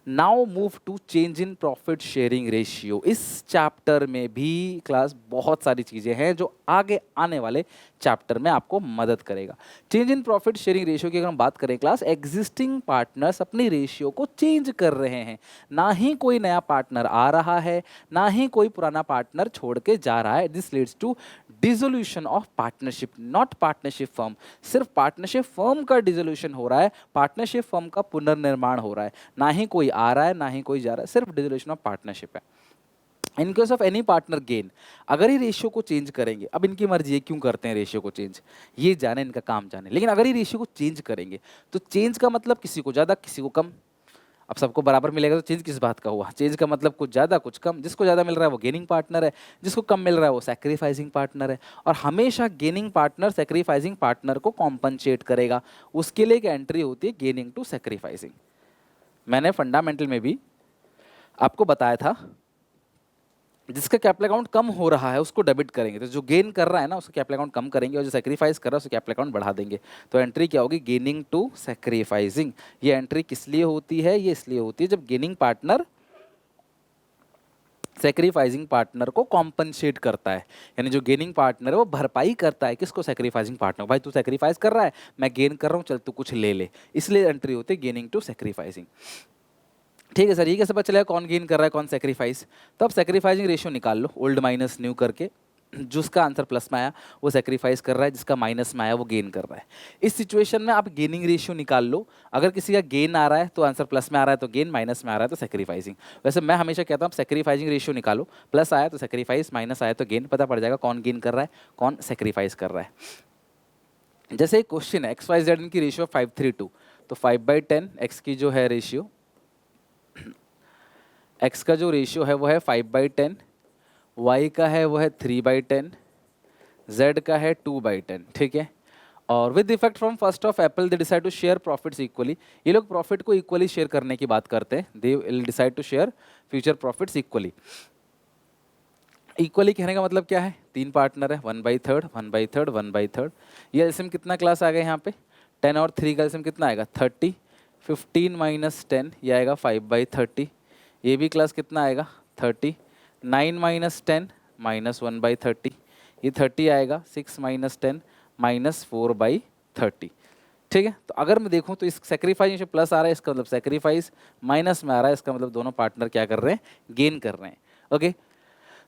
Now move to change in profit sharing ratio. इस चैप्टर में भी क्लास बहुत सारी चीज़ें हैं जो आगे आने वाले चैप्टर में आपको मदद करेगा। Change in profit sharing ratio की अगर हम बात करें क्लास, एग्जिस्टिंग पार्टनर्स अपनी रेशियो को चेंज कर रहे हैं, ना ही कोई नया पार्टनर आ रहा है, ना ही कोई पुराना पार्टनर छोड़ के जा रहा है। This leads to dissolution of partnership, not partnership firm. सिर्फ पार्टनरशिप फर्म का डिसोल्यूशन हो रहा है, पार्टनरशिप फर्म का पुनर्निर्माण हो रहा है, ना ही कोई आ रहा है ना ही कोई जा रहा है, सिर्फ डिसोल्यूशन ऑफ पार्टनरशिप है। In case of any partner gain, अगर ये रेशियो को चेंज करेंगे, अब इनकी मर्जी है क्यों करते हैं रेशियो को चेंज, ये जाने, इनका काम जाने, लेकिन अगर ये रेशियो को चेंज करेंगे तो चेंज का मतलब किसी को ज़्यादा किसी को कम। अब सबको बराबर मिलेगा तो चेंज किस बात का हुआ, चेंज का मतलब कुछ ज़्यादा कुछ कम, जिसको ज़्यादा मिल रहा है वो गेनिंग पार्टनर है, जिसको कम मिल रहा है वो सैक्रिफाइसिंग पार्टनर है। और हमेशा गेनिंग पार्टनर सैक्रिफाइसिंग पार्टनर को कॉम्पनसेट करेगा, उसके लिए एक एंट्री होती है गेनिंग टू सैक्रिफाइसिंग। मैंने फंडामेंटल में भी आपको बताया था, जिसका कैपिटल अकाउंट कम हो रहा है उसको डेबिट करेंगे, तो जो गेन कर रहा है ना उसका कैपिटल अकाउंट कम करेंगे, और जो सैक्रिफाइस कर रहा है उसका कैपिटल अकाउंट बढ़ा देंगे। तो एंट्री क्या होगी, गेनिंग टू सैक्रिफाइसिंग। ये एंट्री किस लिए होती है, ये इसलिए होती है जब गेनिंग पार्टनर सैक्रिफाइसिंग पार्टनर को कॉम्पनसेट करता है, यानी जो गेनिंग पार्टनर है वो भरपाई करता है किसको, सैक्रिफाइसिंग पार्टनर। भाई तू सैक्रिफाइस कर रहा है, मैं गेन कर रहा हूँ, चल तू कुछ ले ले, इसलिए एंट्री होती है गेनिंग टू सैक्रिफाइसिंग। ठीक है सर, ये कैसे पता चलेगा कौन गेन कर रहा है कौन सैक्रिफाइस, तो अब सैक्रिफाइसिंग रेशियो निकाल लो, ओल्ड माइनस न्यू करके, जिसका आंसर प्लस में आया वो सैक्रिफाइस कर रहा है, जिसका माइनस में आया वो गेन कर रहा है। इस सिचुएशन में आप गेनिंग रेशियो निकाल लो, अगर किसी का गेन आ रहा है तो आंसर प्लस में आ रहा है तो गेन, माइनस में आ रहा है तो सैक्रिफाइसिंग। वैसे मैं हमेशा कहता हूँ सैक्रिफाइसिंग रेशियो निकालो, प्लस आया तो सैक्रिफाइस, माइनस आया तो गेन, पता पड़ जाएगा कौन गेन कर रहा है कौन सैक्रिफाइस कर रहा है। जैसे एक क्वेश्चन है एक्स वाई जेड की रेशियो 5:3:2, तो 5/10 एक्स की जो है रेशियो, एक्स का जो रेशियो है वो है 5/10, वाई का है वो है 3/10, जेड का है 2/10। ठीक है, और with effect from first of April they decide to share profits equally, ये लोग प्रॉफिट को इक्वली शेयर करने की बात करते हैं, they will decide to share future profits equally. Equally कहने का मतलब क्या है, तीन पार्टनर है, 1/3 1/3 1/3। ये एलसीएम कितना क्लास आ गया यहाँ पे, 10 और 3 का एलसीएम कितना आएगा 30, 15 माइनस 10 ये आएगा 5/30। ये भी क्लास कितना आएगा 30, 9 माइनस 10 -1/30, ये 30 आएगा, 6 माइनस 10 -4/30। ठीक है, तो अगर मैं देखूं तो इस सैक्रिफाइस में प्लस आ रहा है, इसका मतलब सैक्रिफाइस, माइनस में आ रहा है, इसका मतलब दोनों पार्टनर क्या कर रहे हैं, गेन कर रहे हैं। ओके,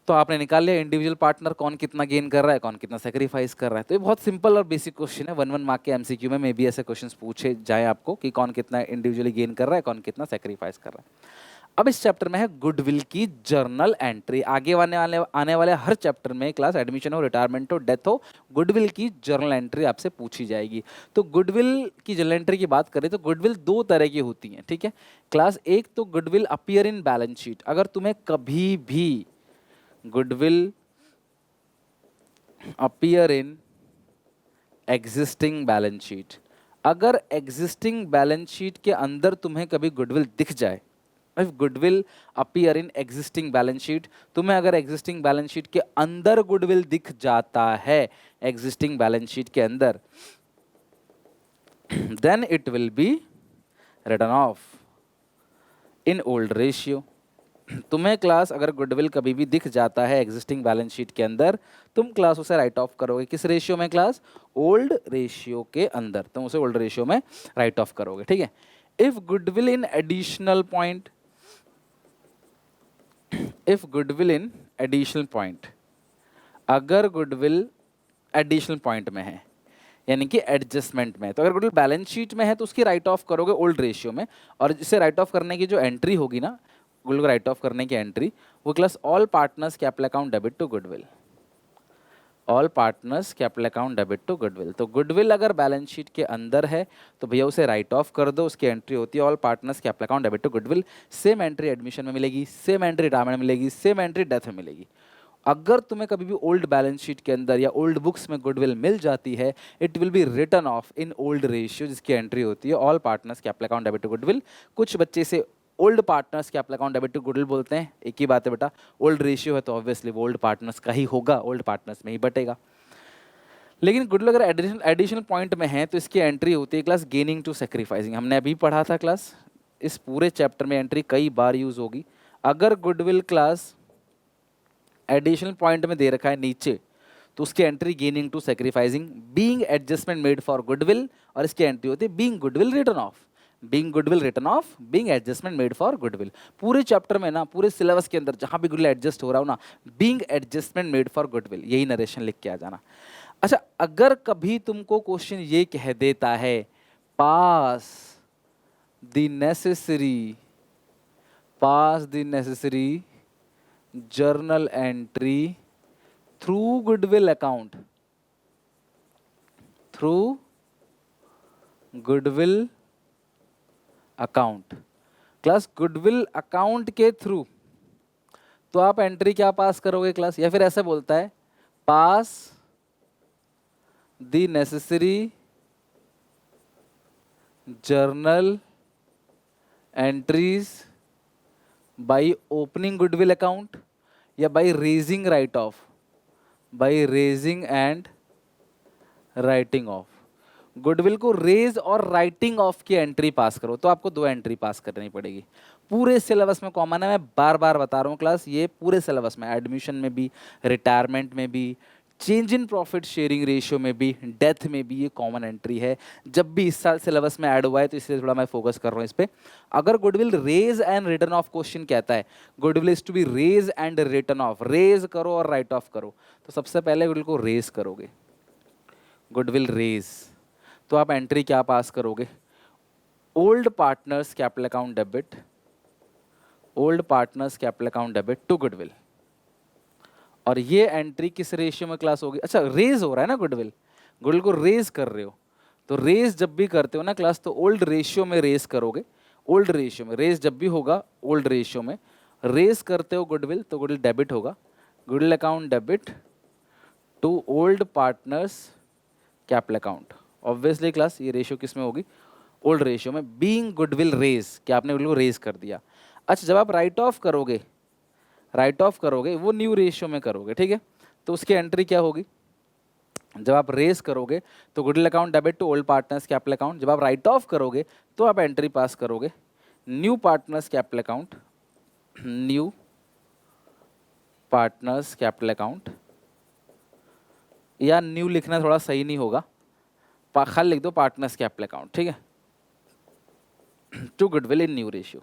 तो आपने निकाल लिया इंडिविजुअल पार्टनर कौन कितना गेन कर रहा है कौन कितना सेक्रीफाइस कर रहा है। तो ये बहुत सिंपल और बेसिक क्वेश्चन है, 1 1 मार्क के एमसीक्यू में भी ऐसे क्वेश्चंस पूछे जाए आपको कि कौन कितना इंडिविजुअली गेन कर रहा है कौन कितना सेक्रीफाइस कर रहा है। अब इस चैप्टर में है गुडविल की जर्नल एंट्री। आगे आने वाले हर चैप्टर में क्लास एडमिशन हो, रिटायरमेंट हो, डेथ हो, गुडविल की जर्नल एंट्री आपसे पूछी जाएगी। तो गुडविल की जर्नल एंट्री की बात करें तो गुडविल दो तरह की होती हैं। ठीक है क्लास, एक तो goodwill appear in balance sheet, अगर तुम्हें कभी भी goodwill appear in existing balance sheet, अगर एग्जिस्टिंग बैलेंस शीट के अंदर तुम्हें कभी गुडविल दिख जाए, if goodwill appear in existing balance sheet, तुम्हें अगर एग्जिस्टिंग बैलेंस शीट के अंदर गुडविल दिख जाता है, एग्जिस्टिंग बैलेंस शीट के अंदर, then it will be written off in old ratio. तुम्हें क्लास अगर गुडविल कभी भी दिख जाता है एग्जिस्टिंग बैलेंस शीट के अंदर, तुम क्लास उसे राइट ऑफ करोगे, किस रेशियो में क्लास, ओल्ड रेशियो के अंदर, तुम उसे ओल्ड रेशियो में राइट ऑफ करोगे। ठीक है, if goodwill in additional point, if goodwill in additional point, अगर गुडविल एडिशनल पॉइंट में है यानी कि एडजस्टमेंट में, तो अगर गुडविल बैलेंस शीट में है तो उसकी राइट ऑफ करोगे ओल्ड रेशियो में, और इसे राइट ऑफ करने की जो एंट्री होगी ना, गुडविल को राइट ऑफ करने की एंट्री, वो class all partners capital account debit to goodwill, all partners capital account debit to goodwill. तो गुडविल अगर बैलेंस शीट के अंदर है तो भैया उसे राइट ऑफ कर दो, उसकी एंट्री होती है all partners capital account debit to goodwill. Same entry admission में मिलेगी, सेम एंट्री रिटायरमेंट में मिलेगी, सेम एंट्री डेथ में मिलेगी। अगर तुम्हें कभी भी ओल्ड बैलेंस शीट के अंदर या ओल्ड बुक्स में गुडविल मिल जाती है, it will be written off in old ratio, जिसकी एंट्री होती है all partners capital account debit to goodwill. कुछ बच्चे से old partners capital account debit to goodwill बोलते हैं, एक ही बात है बेटा, ओल्ड रेशियो है तो ऑब्वियसली वो ओल्ड पार्टनर्स का ही होगा, ओल्ड पार्टनर्स में ही बटेगा। लेकिन गुडविल अगर एडिशनल पॉइंट में है तो इसकी एंट्री होती है क्लास गेनिंग टू सेक्रीफाइसिंग। हमने अभी पढ़ा था क्लास, इस पूरे चैप्टर में एंट्री कई बार यूज होगी। अगर गुडविल क्लास एडिशनल पॉइंट में दे रखा है नीचे, तो उसकी entry gaining to sacrificing, being adjustment made for goodwill, और इसकी एंट्री होती है being goodwill written off, being goodwill written off, being adjustment made for goodwill. पूरे चैप्टर में ना, पूरे सिलेबस के अंदर जहां भी गुडविल एडजस्ट हो रहा हो ना, being adjustment made for goodwill, यही नरेशन लिख के आ जाना। अच्छा, अगर कभी तुमको क्वेश्चन ये कह देता है pass the necessary, pass the necessary journal entry through goodwill account, through goodwill account. Class goodwill account के थ्रू तो आप एंट्री क्या पास करोगे क्लास, या फिर ऐसे बोलता है pass the necessary journal entries by opening goodwill account या by raising write off, by raising and writing off. Goodwill को रेज और राइटिंग ऑफ की एंट्री पास करो तो आपको 2 एंट्री पास करनी पड़ेगी। पूरे सिलेबस में कॉमन है, मैं बार बार बता रहा हूँ क्लास, ये पूरे सिलेबस में, एडमिशन में भी, रिटायरमेंट में भी, change in profit sharing ratio में भी, डेथ में भी ये कॉमन एंट्री है। जब भी इस साल सिलेबस में ऐड हुआ है तो इसलिए थोड़ा मैं फोकस कर रहा हूँ इस पे। अगर goodwill raise and written off question कहता है goodwill is to be raise and written off, raise करो और राइट ऑफ करो, तो सबसे पहले गुडविल को रेज करोगे, गुडविल रेज, तो आप एंट्री क्या पास करोगे, old partners capital account debit, old partners capital account debit to goodwill. और ये एंट्री किस रेशियो में क्लास होगी, अच्छा रेज हो रहा है ना गुडविल, गुडविल को रेज कर रहे हो, तो रेज जब भी करते हो ना क्लास तो ओल्ड रेशियो में रेज करोगे, ओल्ड रेशियो में रेज जब भी होगा, ओल्ड रेशियो में रेज करते हो गुडविल तो गुडविल डेबिट होगा, goodwill account debit to old partners capital account. Obviously class ये रेशियो किस में होगी, ओल्ड रेशियो में, बीइंग गुडविल रेज, क्या आपने गुडविल को रेज कर दिया। अच्छा जब आप राइट ऑफ करोगे, राइट ऑफ करोगे वो न्यू रेशियो में करोगे, ठीक है, तो उसकी एंट्री क्या होगी, जब आप रेज करोगे तो goodwill account debit to old partners capital account, जब आप राइट ऑफ करोगे तो आप एंट्री पास करोगे new partners capital account, new partners capital account, या न्यू लिखना थोड़ा सही नहीं होगा, खाली लिख दो पार्टनर्स कैपिटल अकाउंट, ठीक है, to goodwill in new ratio.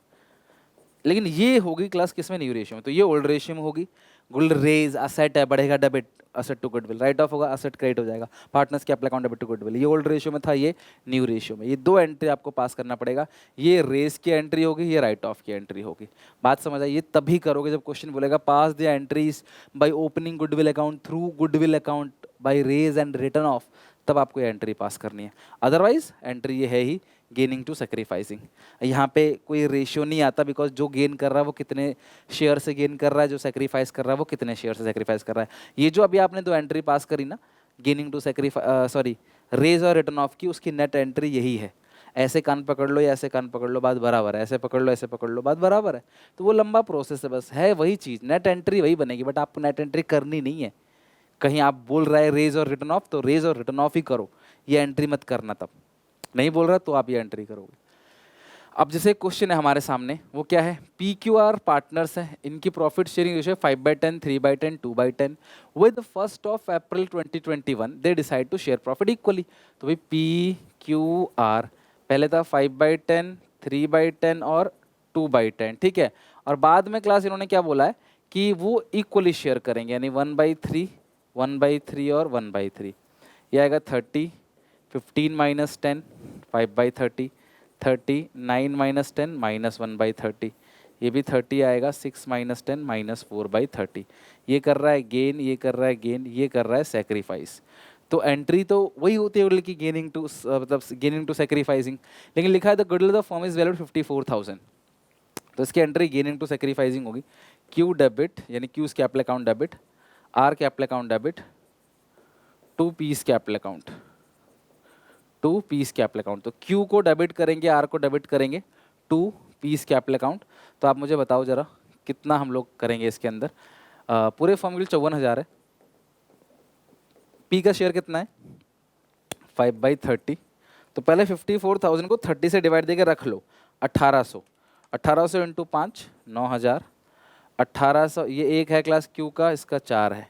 लेकिन ये होगी क्लास किस में, न्यू रेशियो में, तो ये ओल्ड रेशियो में होगी। गुडविल रेज असेट है, बढ़ेगा debit, asset to goodwill, write off होगा असेट क्रेडिट हो जाएगा, partners capital account debit to goodwill, ये ओल्ड रेशियो में था, ये न्यू रेशियो में, ये 2 एंट्री आपको पास करना पड़ेगा, ये रेज की एंट्री होगी, ये राइट ऑफ की एंट्री होगी। बात समझ आई, ये तभी करोगे जब क्वेश्चन बोलेगा pass the entries by opening goodwill account through goodwill account by raise and written off, तब आपको ये एंट्री पास करनी है। अदरवाइज एंट्री ये है ही गेनिंग टू सेक्रीफाइसिंग, यहाँ पे कोई रेशियो नहीं आता, बिकॉज जो गेन कर रहा है वो कितने शेयर से गेन कर रहा है, जो सेक्रीफाइस कर रहा है वो कितने शेयर से सेक्रीफाइस कर रहा है। ये जो अभी आपने 2 एंट्री पास करी ना, गेनिंग टू सॉरी रेज और रिटर्न ऑफ की, उसकी नेट एंट्री यही है। ऐसे कान पकड़ लो या ऐसे कान पकड़ लो, बात बराबर है, ऐसे पकड़ लो ऐसे पकड़ लो, बात बराबर है। तो वो लंबा प्रोसेस है, बस है वही चीज़, नेट एंट्री वही बनेगी, बट आपको नेट एंट्री करनी नहीं है। कहीं आप बोल रहा है रेज और रिटर्न ऑफ, तो रेज और रिटर्न ऑफ ही करो, ये एंट्री मत करना। तब नहीं बोल रहा तो आप ये एंट्री करोगे। अब जैसे क्वेश्चन है हमारे सामने, वो क्या है, पी क्यू आर पार्टनर्स है, इनकी profit sharing ratio 5/10, 3/10, 2/10, with 1 April 2021 they decide to share profit equally. तो भाई पी क्यू आर पहले था 5/10, 3/10 और 2/10, ठीक है, और बाद में क्लास इन्होंने क्या बोला है कि वो इक्वली शेयर करेंगे, यानी 1/3, 1/3 और 1/3, ये आएगा 30, 15 माइनस 10, 5/30, 30, 9 माइनस 10 माइनस 1/30, ये भी 30 आएगा, 6 माइनस 10 माइनस 4/30, ये कर रहा है गेन, ये कर रहा है गेन, ये कर रहा है सेक्रीफाइस। तो एंट्री तो वही होती है गुडविल की, गेनिंग टू मतलब गेनिंग टू सेक्रीफाइसिंग, लेकिन लिखा है the goodwill the firm is valued 54,000, तो इसकी एंट्री गेनिंग टू सेक्रीफाइसिंग होगी। क्यू डेबिट यानी cues capital account debit, are capital account debit to piece capital account, to piece capital account, तो क्यू को डेबिट करेंगे, आर को डेबिट करेंगे, टू पीस कैपिटल अकाउंट। तो आप मुझे बताओ जरा कितना हम लोग करेंगे इसके अंदर। पूरे फॉर्म के लिए 54,000 है, पी का शेयर कितना है 5/30, तो पहले 54,000 को 30 से डिवाइड देके रख लो, 1800, 1800 इंटू 5 9,000, 1800, ये एक है क्लास क्यू का, इसका 4 है,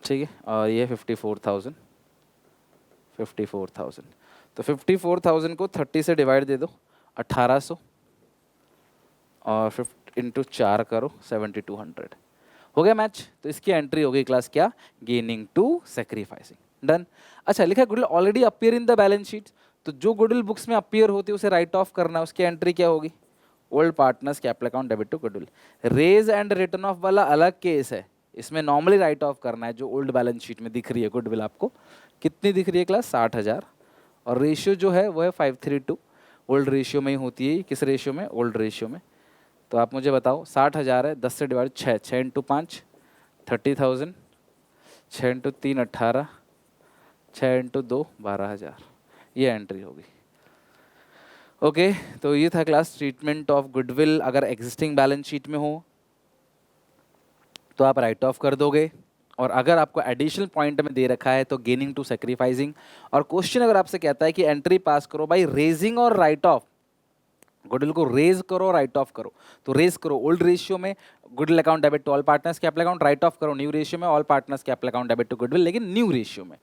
ठीक है, और ये 54,000, 54,000, तो 54,000 को 30 से डिवाइड दे दो, 1800 और 50 इंटू 4 करो, 7200 हो गया मैच। तो इसकी एंट्री हो गई क्लास क्या, गेनिंग टू सेक्रीफाइसिंग, डन। अच्छा लिखा है goodwill already appear in the balance sheet, तो जो गुडविल बुक्स में अपीयर होती है उसे राइट ऑफ करना है, उसकी एंट्री क्या होगी, old partners capital account debit to goodwill. Raise and written off वाला अलग केस है, इसमें नॉर्मली राइट ऑफ करना है। जो ओल्ड बैलेंस शीट में दिख रही है गुडविल आपको कितनी दिख रही है क्लास, 60,000, और रेशियो जो है वो है 5:3 ओल्ड रेशियो में ही होती है। किस रेशियो में, ओल्ड रेशियो में। तो आप मुझे बताओ 60,000 है, 10 से डिवाइड 6, 6 इंटू 5 30,000, 6 इंटू 3 18, 6 इंटू 2 12,000, ये एंट्री होगी। ओके तो ये था क्लास ट्रीटमेंट ऑफ गुडविल। अगर एग्जिस्टिंग बैलेंस शीट में हो तो आप राइट ऑफ कर दोगे, और अगर आपको एडिशनल पॉइंट में दे रखा है तो गेनिंग टू सेक्रीफाइसिंग। और क्वेश्चन अगर आपसे कहता है कि एंट्री पास करो बाई रेजिंग और राइट ऑफ, गुडविल को रेज करो राइट ऑफ करो, तो रेज करो ओल्ड रेशियो में goodwill account debit to all partners capital account, write off करो न्यू रेशियो में all partners capital account debit to goodwill, लेकिन न्यू रेशियो में।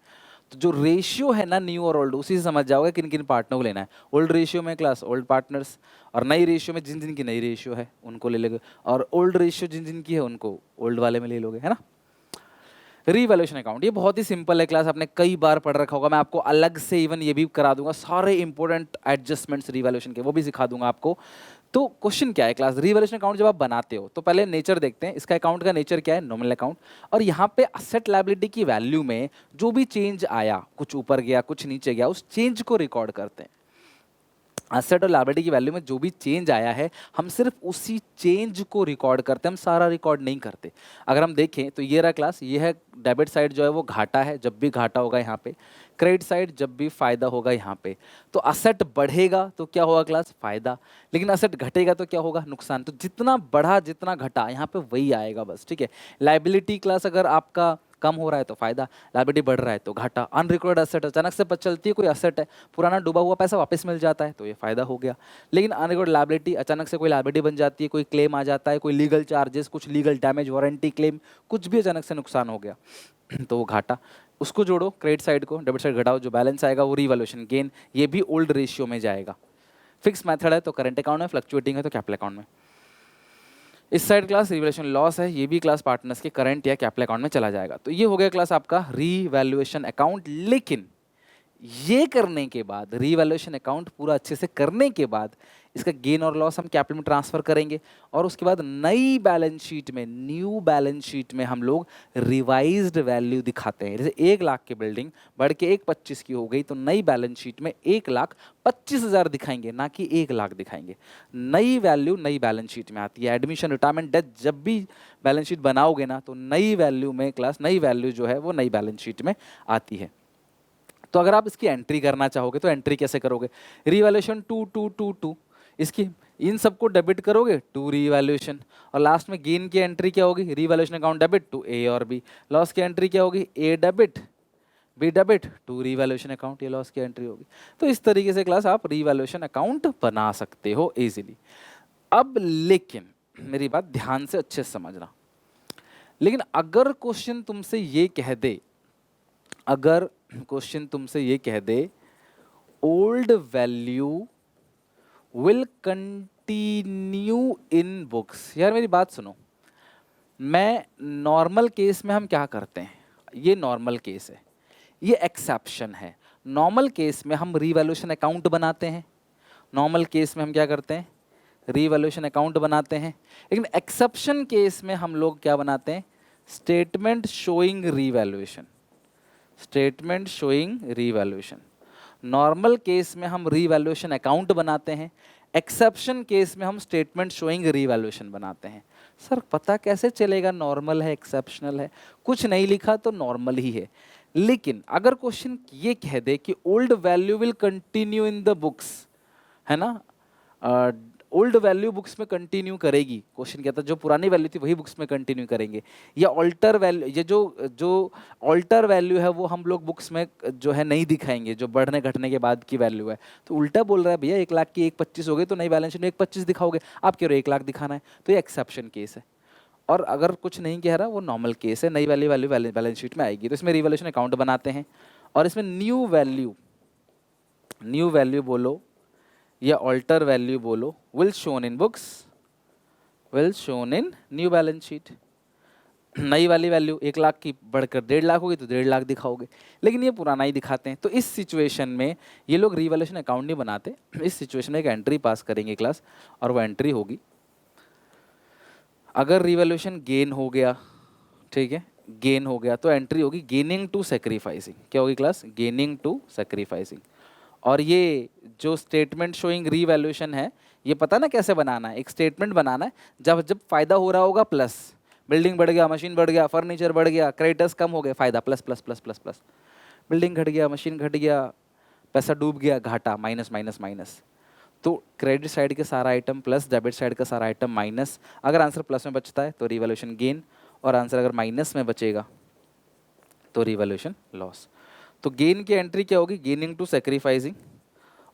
तो जो रेशियो है ना न्यू और ओल्ड, उसी से समझ जाओगे किन किन पार्टनर को लेना है। ओल्ड रेशियो में क्लास ओल्ड पार्टनर्स, और नई रेशियो में जिन जिन की नई रेशियो है उनको ले लोगे, और ओल्ड रेशियो जिन जिन की है उनको ओल्ड वाले में ले लोगे, है ना। रीवैल्यूएशन अकाउंट ये बहुत ही सिंपल है क्लास, आपने कई बार पढ़ रखा होगा। मैं आपको अलग से इवन ये भी करा दूंगा, सारे इंपॉर्टेंट एडजस्टमेंट्स रीवैल्यूएशन के वो भी सिखा दूंगा आपको। तो क्वेश्चन क्या है क्लास, रीवैल्यूएशन अकाउंट जब आप बनाते हो तो पहले नेचर देखते हैं, इसका अकाउंट का नेचर क्या है, नॉमिनल अकाउंट। और यहाँ पे असेट लायबिलिटी की वैल्यू में जो भी चेंज आया, कुछ ऊपर गया कुछ नीचे गया, उस चेंज को रिकॉर्ड करते हैं। असेट और लायबिलिटी की वैल्यू में जो भी चेंज आया है हम सिर्फ उसी चेंज को रिकॉर्ड करते हैं, हम सारा रिकॉर्ड नहीं करते। अगर हम देखें तो ये रहा क्लास, ये है डेबिट साइड जो है वो घाटा है, जब भी घाटा होगा यहाँ पे, क्रेडिट साइड जब भी फायदा होगा यहाँ पे। तो असेट बढ़ेगा तो क्या होगा क्लास, फायदा, लेकिन असेट घटेगा तो क्या होगा, नुकसान। तो जितना बढ़ा जितना घटा यहाँ पे वही आएगा बस, ठीक है। लायबिलिटी क्लास अगर आपका कम हो रहा है तो फायदा, लायबिलिटी बढ़ रहा है तो घाटा। अनरिकॉर्ड एसेट अचानक से पता चलती है कोई एसेट है, पुराना डूबा हुआ पैसा वापस मिल जाता है तो ये फायदा हो गया। लेकिन अनरिकॉर्ड लायबिलिटी अचानक से कोई लायबिलिटी बन जाती है, कोई क्लेम आ जाता है, कोई लीगल चार्जेस, कुछ लीगल डैमेज, वारंटी क्लेम, कुछ भी अचानक से नुकसान हो गया तो वो घाटा। उसको जोड़ो क्रेडिट साइड को, डेबिट साइड घटाओ, जो बैलेंस आएगा वो रीवैल्यूएशन गेन, ये भी ओल्ड रेशियो में जाएगा। फिक्स मेथड है तो करंट अकाउंट में, फ्लक्चुएटिंग है तो कैपिटल अकाउंट में। इस साइड क्लास रीवैल्यूएशन लॉस है, ये भी क्लास पार्टनर्स के करंट या कैपिटल अकाउंट में चला जाएगा। तो ये हो गया क्लास आपका रीवैल्यूएशन अकाउंट। लेकिन ये करने के बाद, रीवैल्यूएशन अकाउंट पूरा अच्छे से करने के बाद, इसका गेन और लॉस हम कैपिटल में ट्रांसफर करेंगे, और उसके बाद नई बैलेंस शीट में, न्यू बैलेंस शीट में हम लोग रिवाइज्ड वैल्यू दिखाते हैं। जैसे 1 लाख की बिल्डिंग बढ़ के 1,25 की हो गई तो नई बैलेंस शीट में 1,25,000 दिखाएंगे, ना कि 1 लाख दिखाएंगे। नई वैल्यू नई बैलेंस शीट में आती है। एडमिशन, रिटायरमेंट, डेथ, जब भी बैलेंस शीट बनाओगे ना तो नई वैल्यू में क्लास, नई वैल्यू जो है वो नई बैलेंस शीट में आती है। तो अगर आप इसकी एंट्री करना चाहोगे तो एंट्री कैसे करोगे, रीवैल्यूएशन 2,2,2,2, इसकी इन सबको डेबिट करोगे टू रीवैल्यूएशन, और लास्ट में गेन की एंट्री क्या होगी, revaluation account debit to A और बी, लॉस की एंट्री क्या होगी, A debit B debit to revaluation account, ये लॉस की एंट्री होगी। तो इस तरीके से क्लास आप रीवैल्यूएशन अकाउंट बना सकते हो इजीली। अब लेकिन मेरी बात ध्यान से अच्छे से समझना, लेकिन अगर क्वेश्चन तुमसे ये कह दे, अगर क्वेश्चन तुमसे ये कह दे old value will continue in books, यार मेरी बात सुनो, मैं नॉर्मल केस में हम क्या करते हैं, ये नॉर्मल केस है, ये एक्सेप्शन है। नॉर्मल केस में हम रीवैल्यूएशन अकाउंट बनाते हैं, नॉर्मल केस में हम क्या करते हैं, रीवैल्यूएशन अकाउंट बनाते हैं। लेकिन एक्सेप्शन केस में हम लोग क्या बनाते हैं, statement showing revaluation, statement showing revaluation. Normal case में हम रीवैल्यूएशन अकाउंट बनाते हैं, एक्सेप्शन केस में हम स्टेटमेंट शोइंग रीवैल्यूएशन बनाते हैं। सर पता कैसे चलेगा नॉर्मल है एक्सेप्शनल है, कुछ नहीं लिखा तो नॉर्मल ही है। लेकिन अगर क्वेश्चन ये कह दे कि old value will continue in the books, है ना, ओल्ड वैल्यू बुक्स में कंटिन्यू करेगी, क्वेश्चन कहता है जो पुरानी वैल्यू थी वही बुक्स में कंटिन्यू करेंगे, या ऑल्टर वैल्यू, ये जो ऑल्टर वैल्यू है वो हम लोग बुक्स में जो है नहीं दिखाएंगे, जो बढ़ने घटने के बाद की वैल्यू है। तो उल्टा बोल रहा है भैया 1 लाख की 1,25 हो गई तो नई बैलेंस शीट में 1,25 दिखाओगे, आप कह रहे हो 1 लाख दिखाना है, तो ये एक्सेप्शन केस है। और अगर कुछ नहीं कह रहा वो नॉर्मल केस है, नई वाली वैल्यू बैलेंस शीट में आएगी। तो इसमें रिवैल्यूएशन अकाउंट बनाते हैं, और इसमें न्यू वैल्यू बोलो या ऑल्टर वैल्यू बोलो, will shown in books, will shown in new balance sheet. नई वाली वैल्यू 1 लाख की बढ़कर 1.5 लाख होगी तो 1.5 लाख दिखाओगे, लेकिन ये पुराना ही दिखाते हैं। तो इस सिचुएशन में ये लोग रिवैल्यूएशन अकाउंट नहीं बनाते। इस सिचुएशन में एक एंट्री पास करेंगे क्लास, और वो एंट्री होगी, अगर रिवैल्यूएशन गेन हो गया, ठीक है, गेन हो गया तो एंट्री होगी गेनिंग टू सेक्रीफाइसिंग। क्या होगी क्लास? Gaining to sacrificing. और ये जो स्टेटमेंट शोइंग रीवैल्यूएशन है, ये पता ना कैसे बनाना है? एक स्टेटमेंट बनाना है जब जब फायदा हो रहा होगा प्लस, बिल्डिंग बढ़ गया, मशीन बढ़ गया, फर्नीचर बढ़ गया, क्रेडिटर्स कम हो गए, फायदा plus plus plus plus plus, building घट गया, मशीन घट गया, पैसा डूब गया, घाटा, माइनस माइनस माइनस। तो क्रेडिट साइड के सारा आइटम प्लस, डेबिट साइड का सारा आइटम माइनस। अगर आंसर प्लस में बचता है तो रिवैल्यूएशन गेन, और आंसर अगर माइनस में बचेगा तो रिवैल्यूएशन लॉस। तो गेन की एंट्री क्या होगी? गेनिंग टू सेक्रीफाइसिंग,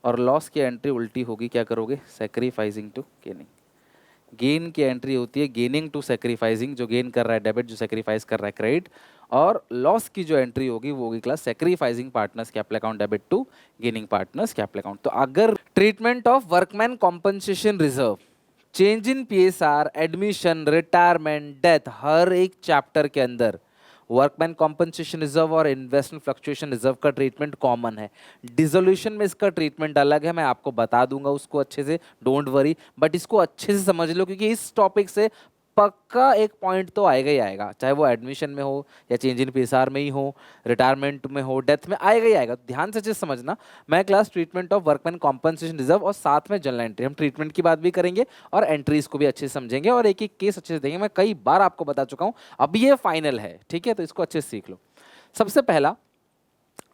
और लॉस की एंट्री उल्टी होगी, क्या करोगे? Sacrificing to gaining. गेन की एंट्री होती है गेनिंग टू सेक्रीफाइसिंग, जो गेन कर रहा है डेबिट, जो सेक्रीफाइस कर रहा है क्रेडिट। और लॉस की जो एंट्री होगी वो होगी class sacrificing partners capital account debit to gaining partners capital account. तो अगर treatment of workman compensation reserve, change in PSR, admission, retirement, death, हर एक चैप्टर के अंदर वर्कमैन कॉम्पनसेशन रिजर्व और इन्वेस्टमेंट फ्लक्चुएशन रिजर्व का ट्रीटमेंट कॉमन है। डिसोल्यूशन में इसका ट्रीटमेंट अलग है, मैं आपको बता दूंगा उसको अच्छे से, डोंट वरी, बट इसको अच्छे से समझ लो, क्योंकि इस टॉपिक से पक्का एक पॉइंट तो आएगा ही आएगा, चाहे वो एडमिशन में हो या चेंज इन पीएसआर में ही हो, रिटायरमेंट में हो, डेथ में, आएगा ही आएगा। ध्यान से अच्छे से समझना। मैं class treatment of workman compensation reserve और साथ में जनरल एंट्री, हम ट्रीटमेंट की बात भी करेंगे और एंट्रीज को भी अच्छे से समझेंगे और एक एक केस अच्छे से देखेंगे। मैं कई बार आपको बता चुका हूँ, अब ये फाइनल है, ठीक है? तो इसको अच्छे से सीख लो। सबसे पहला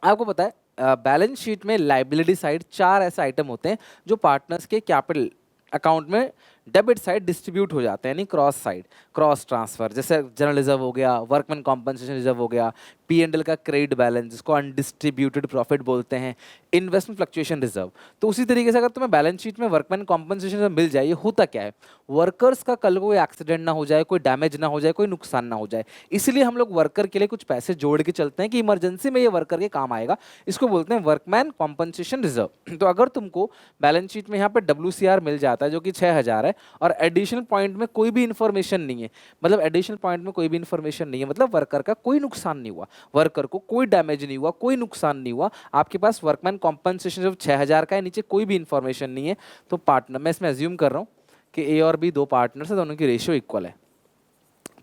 आपको पता है बैलेंस शीट में लाइबिलिटी साइड 4 ऐसे आइटम होते हैं जो पार्टनर्स के कैपिटल अकाउंट में डेबिट साइड डिस्ट्रीब्यूट हो जाते हैं, यानी क्रॉस साइड, क्रॉस ट्रांसफर। जैसे जनरल रिजर्व हो गया, वर्कमैन कॉम्पनसेशन रिजर्व हो गया, P&L का क्रेडिट बैलेंस जिसको अनडिस्ट्रीब्यूटेड प्रॉफिट बोलते हैं, इन्वेस्टमेंट फ्लक्चुएशन रिजर्व। तो उसी तरीके से अगर तुम्हें बैलेंस शीट में वर्कमैन कॉम्पनसेशन रिजर्व मिल जाए, ये होता क्या है? वर्कर्स का कल कोई एक्सीडेंट ना हो जाए, कोई डैमेज ना हो जाए, कोई नुकसान ना हो जाए, इसलिए हम लोग वर्कर के लिए कुछ पैसे जोड़ के चलते हैं कि इमरजेंसी में ये वर्कर के काम आएगा। इसको बोलते हैं वर्कमैन कॉम्पनसेशन रिजर्व। तो अगर तुमको बैलेंस शीट में यहाँ पे WCR मिल जाता है जो कि 6000 है, और एडिशनल पॉइंट में कोई भी इंफॉर्मेशन नहीं है, मतलब एडिशनल पॉइंट में कोई भी इंफॉर्मेशन नहीं है, मतलब वर्कर का कोई नुकसान नहीं हुआ, वर्कर को कोई डैमेज नहीं हुआ, कोई नुकसान नहीं हुआ, आपके पास वर्कमैन कॉम्पनसेशन जब 6000 का है, नीचे कोई भी इंफॉर्मेशन नहीं है, तो पार्टनर, मैं इसमें एज्यूम कर रहा हूँ कि ए और बी दो पार्टनर्स है, दोनों की रेशियो इक्वल है।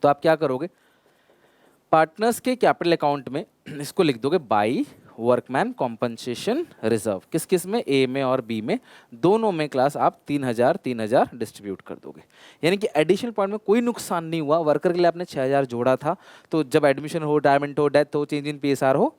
तो आप क्या करोगे? पार्टनर्स के कैपिटल अकाउंट में इसको लिख दोगे बाई वर्कमैन कॉम्पनसेशन रिजर्व। किस किस में? ए में और बी में, दोनों में क्लास आप 3000 3000 डिस्ट्रीब्यूट कर दोगे। यानी कि एडिशनल पॉइंट में कोई नुकसान नहीं हुआ, वर्कर के लिए आपने 6000 जोड़ा था, तो जब एडमिशन हो, रिटायरमेंट हो, डेथ हो, चेंज इन पीएसआर हो,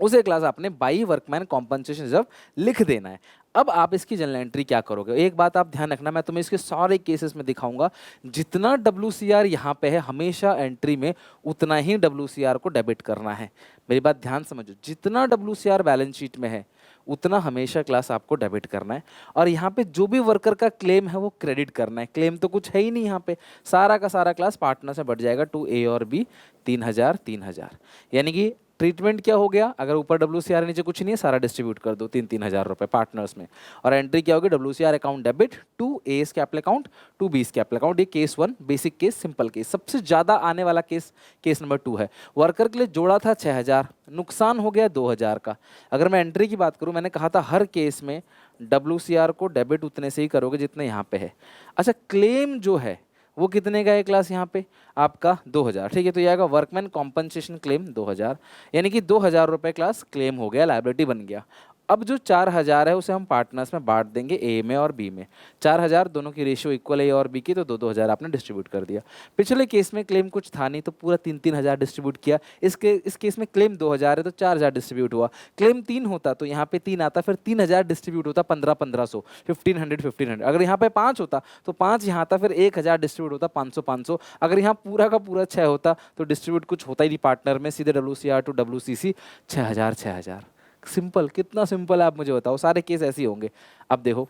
उसे क्लास आपने बाई वर्कमैन कॉम्पनसेशन रिजर्व लिख देना है। अब आप इसकी जनरल एंट्री क्या करोगे? एक बात आप ध्यान रखना, मैं तुम्हें इसके सारे केसेस में दिखाऊंगा, जितना WCR यहाँ पे है हमेशा एंट्री में उतना ही WCR को डेबिट करना है। मेरी बात ध्यान समझो, जितना WCR बैलेंस शीट में है उतना हमेशा क्लास आपको डेबिट करना है, और यहाँ पे जो भी वर्कर का क्लेम है वो क्रेडिट करना है। क्लेम तो कुछ है ही नहीं यहाँ पे, सारा का सारा क्लास पार्टनर से बढ़ जाएगा टू ए और बी 3000 3000। यानी कि ट्रीटमेंट क्या हो गया? अगर ऊपर WCR नीचे कुछ नहीं है, सारा डिस्ट्रीब्यूट कर दो 3-3000 रुपए पार्टनर्स में, और एंट्री क्या होगी? WCR account debit to A's capital account to B's capital account. ये case 1 basic case, simple case. सबसे ज्यादा आने वाला केस केस नंबर 2 है। वर्कर के लिए जोड़ा था 6000, नुकसान हो गया 2000 का। अगर मैं एंट्री की बात करूं, मैंने कहा था हर केस में WCR को डेबिट उतने से ही करोगे जितने यहाँ पे है। अच्छा, क्लेम जो है वो कितने का है क्लास? यहाँ पे आपका 2000, ठीक है? तो ये आएगा वर्कमैन कॉम्पनसेशन क्लेम 2000, यानी कि 2000 रुपए क्लास क्लेम हो गया, लायबिलिटी बन गया। अब जो 4000 है उसे हम पार्टनर्स में बांट देंगे, ए में और बी में। 4000 दोनों की रेशियो इक्वल है, ए और बी की, तो 2-2000 आपने डिस्ट्रीब्यूट कर दिया। पिछले केस में क्लेम कुछ था नहीं, तो पूरा 3-3000 डिस्ट्रीब्यूट किया। इस केस में क्लेम 2000 है तो 4000 डिस्ट्रीब्यूट हुआ। क्लेम 3 होता तो यहाँ पे 3 आता, फिर 3000 डिस्ट्रीब्यूट होता, 1500 1500। अगर यहाँ पे 5 होता तो 5 यहाँ आता, फिर 1000 डिस्ट्रीब्यूट होता, 500। अगर यहाँ पूरा का पूरा 6 होता तो डिस्ट्रीब्यूट कुछ होता ही नहीं पार्टनर में, सीधे WCR टू WCC 6000। सिंपल, कितना सिंपल है आप मुझे बताओ, सारे केस ऐसे ही होंगे। अब देखो,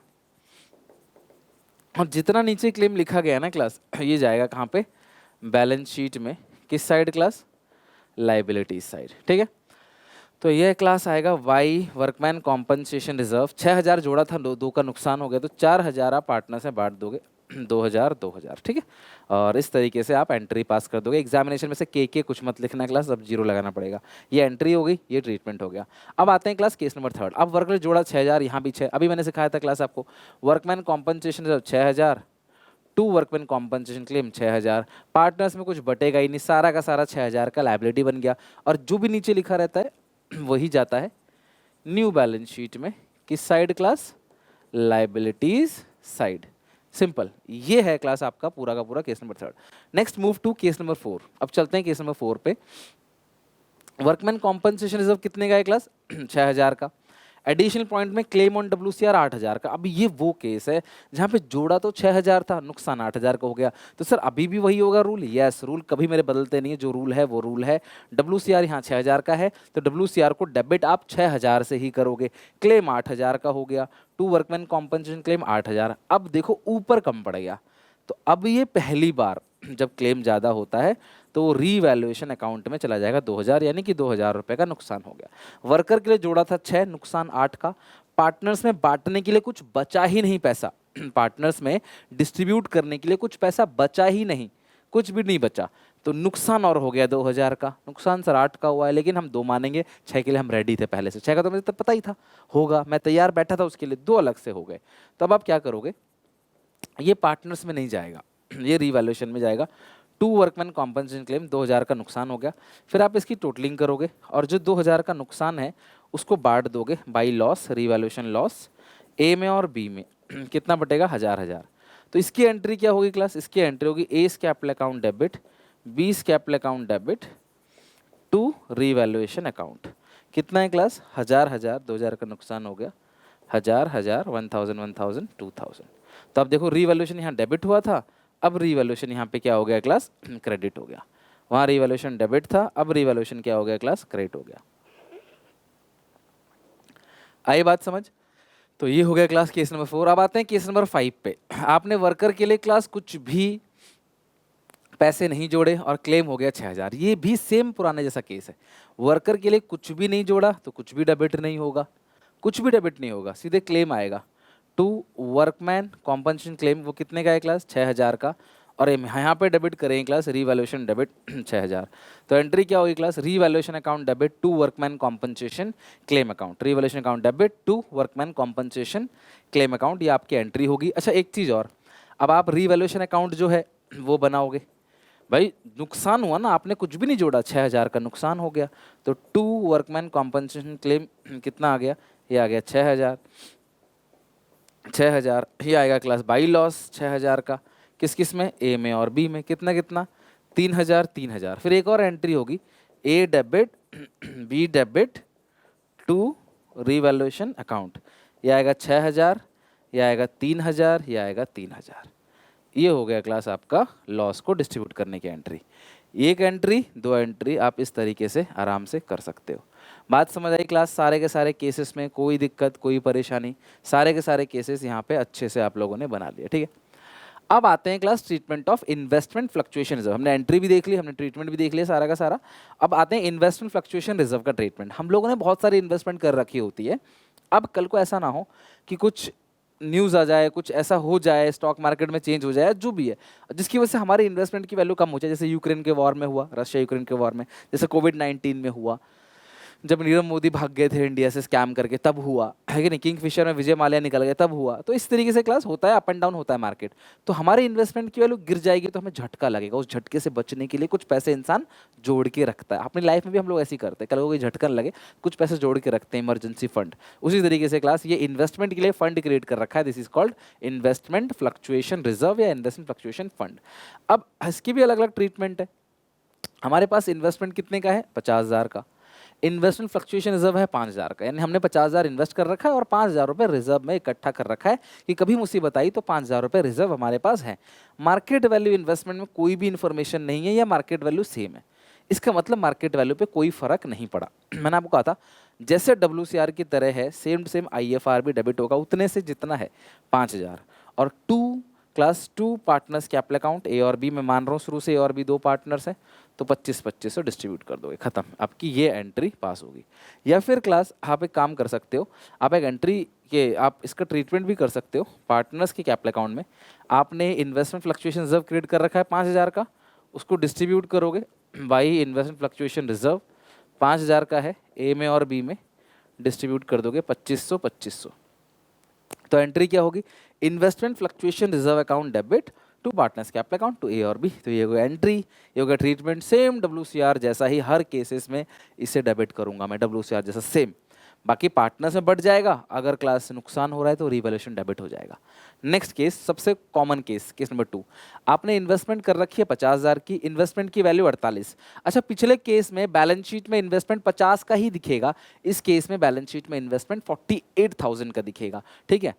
और जितना नीचे क्लेम लिखा गया ना क्लास, ये जाएगा कहाँ पे? बैलेंस शीट में। किस साइड क्लास? लाइबिलिटीज साइड, ठीक है? तो यह क्लास आएगा वाई वर्कमैन कॉम्पनसेशन रिजर्व। 6000 जोड़ा था, दो का नुकसान हो गया, तो 4000 आप पार्टनर से बांट दोगे। 2000 2000, ठीक है। और इस तरीके से आप एंट्री पास कर दोगे। एग्जामिनेशन में से के कुछ मत लिखना क्लास, अब जीरो लगाना पड़ेगा। ये एंट्री हो गई, ये ट्रीटमेंट हो गया। अब आते हैं क्लास केस नंबर थर्ड। अब वर्कलोड जोड़ा 6000, यहाँ भी 6, अभी मैंने सिखाया था क्लास आपको। Workman compensation reserve 6000, to workman compensation claim 6000। Partners में कुछ बटेगा ही नहीं, सारा का सारा 6000 का लाइबिलिटी बन गया। और जो भी नीचे लिखा रहता है वही जाता है न्यू बैलेंस शीट में। किस side class? Liabilities side. Simple, ये है क्लास आपका पूरा का पूरा case number third. Next move to case number 4। अब चलते हैं केस नंबर 4 पे। वर्कमैन कॉम्पनसेशन रिजर्व कितने का है क्लास? 6000 का। एडिशनल पॉइंट में क्लेम ऑन WCR 8000 का। अब ये वो केस है जहाँ पे जोड़ा तो 6000 था, नुकसान 8000 का हो गया। तो सर अभी भी वही होगा रूल? यस, रूल कभी मेरे बदलते नहीं है, जो रूल है वो रूल है। WCR यहाँ 6000 का है तो WCR को डेबिट आप 6000 से ही करोगे। क्लेम 8000 का हो गया, टू वर्कमैन कॉम्पनसेशन क्लेम 8000। अब देखो ऊपर कम पड़ गया, तो अब ये पहली बार जब क्लेम ज़्यादा होता है तो वो रीवैल्यूएशन अकाउंट में चला जाएगा 2000, यानी कि 2000 रुपये का नुकसान हो गया। वर्कर के लिए जोड़ा था 6, नुकसान 8 का। पार्टनर्स में बांटने के लिए कुछ बचा ही नहीं पैसा पार्टनर्स में डिस्ट्रीब्यूट करने के लिए कुछ पैसा बचा ही नहीं, कुछ भी नहीं बचा, तो नुकसान और हो गया 2000 का। नुकसान सर 8 का हुआ है, लेकिन हम 2 मानेंगे, 6 के लिए हम रेडी थे पहले से। 6 का तो मुझे तब पता ही था होगा, मैं तैयार बैठा था उसके लिए, 2 अलग से हो गए। तो अब आप क्या करोगे, ये पार्टनर्स में नहीं जाएगा, ये रीवैल्यूएशन में जाएगा। टू वर्कमैन कॉम्पनसेशन क्लेम 2000 का नुकसान हो गया। फिर आप इसकी टोटलिंग करोगे और जो 2000 का नुकसान है उसको बांट दोगे बाई लॉस, रीवैल्यूएशन लॉस, ए में और बी में। कितना बटेगा? 1000। तो इसकी एंट्री क्या होगी क्लास? इसकी एंट्री होगी A capital account debit, B capital account debit to revaluation account. कितना है क्लास? 1000 2000 का नुकसान हो गया, 1000 1000 2000। तो अब देखो रीवैल्यूएशन यहाँ डेबिट हुआ था, अब रीवैल्यूएशन यहाँ पे क्या हो गया क्लास? क्रेडिट हो गया। वहाँ रीवैल्यूएशन डेबिट था, अब रीवैल्यूएशन क्या हो गया क्लास? क्रेडिट हो गया। आई बात समझ? तो ये हो गया क्लास केस नंबर 4। अब आते हैं केस नंबर 5 पे। आपने वर्कर के लिए क्लास कुछ भी पैसे नहीं जोड़े और क्लेम हो गया 6000। ये भी सेम पुराने जैसा केस है। वर्कर के लिए कुछ भी नहीं जोड़ा तो कुछ भी डेबिट नहीं होगा, कुछ भी डेबिट नहीं होगा, सीधे क्लेम आएगा। टू वर्कमैन कॉम्पनसेशन क्लेम, वो कितने का है क्लास? 6000 का। और यहाँ पे डेबिट करेंगे क्लास रीवैल्यूएशन डेबिट 6000। तो एंट्री क्या होगी class? Revaluation account debit to workman compensation claim account, revaluation account debit to workman compensation claim account, ये आपकी एंट्री होगी। अच्छा एक चीज़ और, अब आप रीवैल्यूएशन अकाउंट जो है वो बनाओगे। भाई नुकसान हुआ ना, आपने कुछ भी नहीं जोड़ा, 6000 का नुकसान हो गया, तो टू वर्कमैन कॉम्पनसेशन क्लेम कितना आ गया? ये आ गया 6000। 6000 ये आएगा क्लास बाई लॉस 6000 का। किस किस में? ए में और बी में। कितना कितना? 3000। फिर एक और एंट्री होगी, A debit B debit to revaluation account. ये आएगा 6000, ये आएगा 3000, ये आएगा 3000। ये हो गया क्लास आपका लॉस को डिस्ट्रीब्यूट करने की एंट्री। एक एंट्री, 2 एंट्री आप इस तरीके से आराम से कर सकते हो। बात समझ आई क्लास? सारे के सारे केसेस में कोई दिक्कत, कोई परेशानी, सारे के सारे केसेस यहाँ पे अच्छे से आप लोगों ने बना लिए, ठीक है। अब आते हैं class treatment of investment fluctuation reserve. हमने एंट्री भी देख ली, हमने ट्रीटमेंट भी देख लिया सारा का सारा। अब आते हैं इन्वेस्टमेंट फ्लक्चुएशन रिजर्व का ट्रीटमेंट। हम लोगों ने बहुत सारी इन्वेस्टमेंट कर रखी होती है। अब कल को ऐसा ना हो कि कुछ न्यूज़ आ जाए, कुछ ऐसा हो जाए, स्टॉक मार्केट में चेंज हो जाए, जो भी है, जिसकी वजह से हमारी इन्वेस्टमेंट की वैल्यू कम हो जाए। जैसे यूक्रेन के वॉर में हुआ, रशिया यूक्रेन के वॉर में, जैसे कोविड-19 में हुआ, जब नीरव मोदी भाग गए थे इंडिया से स्कैम करके, तब हुआ है कि नहीं, किंगफिशर में विजय माल्या निकल गए तब हुआ। तो इस तरीके से क्लास होता है, अप एंड डाउन होता है मार्केट। तो हमारी इन्वेस्टमेंट की वैल्यू गिर जाएगी तो हमें झटका लगेगा। उस झटके से बचने के लिए कुछ पैसे इंसान जोड़ के रखता है। अपनी लाइफ में भी हम लोग ऐसे ही करते हैं, कल को कोई झटकन लगे कुछ पैसे जोड़ के रखते हैं, इमरजेंसी फंड। उसी तरीके से क्लास ये इन्वेस्टमेंट के लिए फंड क्रिएट कर रखा है, this is called investment fluctuation reserve या इन्वेस्टमेंट फ्लक्चुएशन फंड। अब इसकी भी अलग अलग ट्रीटमेंट है। हमारे पास इन्वेस्टमेंट कितने का है? 50,000 का। इन्वेस्टमेंट फ्लक्चुएशन रिजर्व है 5,000 का, यानी हमने 50,000 इन्वेस्ट कर रखा है और 5,000 रुपये रिजर्व में इकट्ठा कर रखा है कि कभी मुसीबत आई तो 5,000 रुपये रिजर्व हमारे पास है। मार्केट वैल्यू इन्वेस्टमेंट में कोई भी इन्फॉर्मेशन नहीं है या मार्केट वैल्यू सेम है। इसका मतलब मार्केट वैल्यू पे कोई फर्क नहीं पड़ा। मैंने आपको कहा था जैसे WCR की तरह है, सेम टू सेम IFR भी डेबिट होगा उतने से जितना है 5,000। और class 2 partners capital account A और B में मान रहा हूँ, शुरू से A और B 2 पार्टनर्स हैं, तो 25-25 डिस्ट्रीब्यूट कर दोगे, खत्म, आपकी ये एंट्री पास होगी। या फिर क्लास आप एक काम कर सकते हो, आप एक एंट्री के आप इसका ट्रीटमेंट भी कर सकते हो। पार्टनर्स के कैपिटल अकाउंट में आपने इन्वेस्टमेंट फ्लक्चुएशन रिजर्व क्रिएट कर रखा है 5,000 का, उसको डिस्ट्रीब्यूट करोगे बाई इन्वेस्टमेंट फ्लक्चुएशन रिजर्व, 5,000 का है, ए में और बी में डिस्ट्रीब्यूट कर दोगे 2500। तो एंट्री क्या होगी, investment fluctuation reserve account debit to partners capital account to A और बी। तो ये होगा एंट्री, ये होगा ट्रीटमेंट, सेम WCR जैसा ही हर केसेस में इसे डेबिट करूंगा मैं, WCR जैसा सेम। बाकी पार्टनर्स में बढ़ जाएगा, अगर क्लास से नुकसान हो रहा है तो रिवैल्यूएशन डेबिट हो जाएगा। नेक्स्ट केस, सबसे कॉमन केस, केस नंबर 2, आपने इन्वेस्टमेंट कर रखी है 50,000 की, इन्वेस्टमेंट की वैल्यू 48। अच्छा, पिछले केस में बैलेंस शीट में इन्वेस्टमेंट 50 का ही दिखेगा, इस केस में बैलेंस शीट में इन्वेस्टमेंट 48,000 का दिखेगा, ठीक है।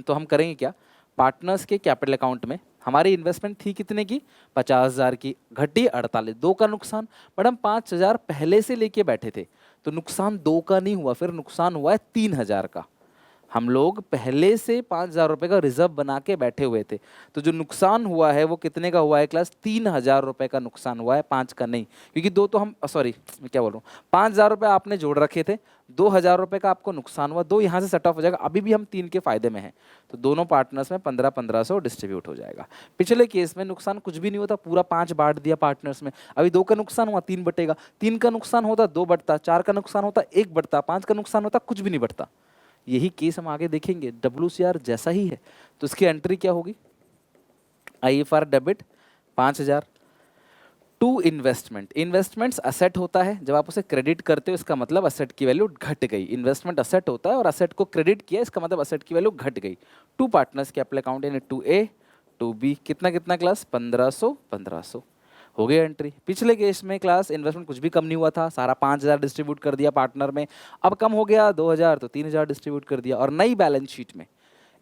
तो हम करेंगे क्या, पार्टनर्स के कैपिटल अकाउंट में हमारी इन्वेस्टमेंट थी कितने की, 50,000 की, घटी 48, 2 का नुकसान। बट हम 5,000 पहले से लेके बैठे थे, तो नुकसान 2 का नहीं हुआ, फिर नुकसान हुआ है 3,000 का। हम लोग पहले से 5,000 रुपये का रिजर्व बना के बैठे हुए थे, तो जो नुकसान हुआ है वो कितने का हुआ है क्लास, 3,000 रुपये का नुकसान हुआ है, 5 का नहीं, क्योंकि 2 तो हम, सॉरी मैं क्या बोल रहा हूँ, 5,000 रुपये आपने जोड़ रखे थे, 2,000 रुपये का आपको नुकसान हुआ, 2 यहाँ से सेट ऑफ हो जाएगा, अभी भी हम 3 के फायदे में हैं, तो दोनों पार्टनर्स में 1500 डिस्ट्रीब्यूट हो जाएगा। पिछले केस में नुकसान कुछ भी नहीं होता, पूरा 5 बांट दिया पार्टनर्स में, अभी 2 का नुकसान हुआ 3 बटेगा, 3 का नुकसान होता 2 बटता, 4 का नुकसान होता 1 बटता, 5 का नुकसान होता कुछ भी नहीं बटता। यही केस हम आगे देखेंगे, WCR जैसा ही है। तो इसकी एंट्री क्या होगी, IFR debit 5,000 to investment. Investments asset होता है, जब आप उसे क्रेडिट करते हो इसका मतलब असेट की वैल्यू घट गई। इन्वेस्टमेंट असेट होता है और असेट को क्रेडिट किया, इसका मतलब असेट की वैल्यू घट गई। टू पार्टनर्स कैपिटल अकाउंट यानी टू ए टू बी, कितना कितना क्लास, 1500 हो गई एंट्री। पिछले केस में क्लास इन्वेस्टमेंट कुछ भी कम नहीं हुआ था, सारा 5,000 डिस्ट्रीब्यूट कर दिया पार्टनर में, अब कम हो गया 2,000 तो 3,000 डिस्ट्रीब्यूट कर दिया, और नई बैलेंस शीट में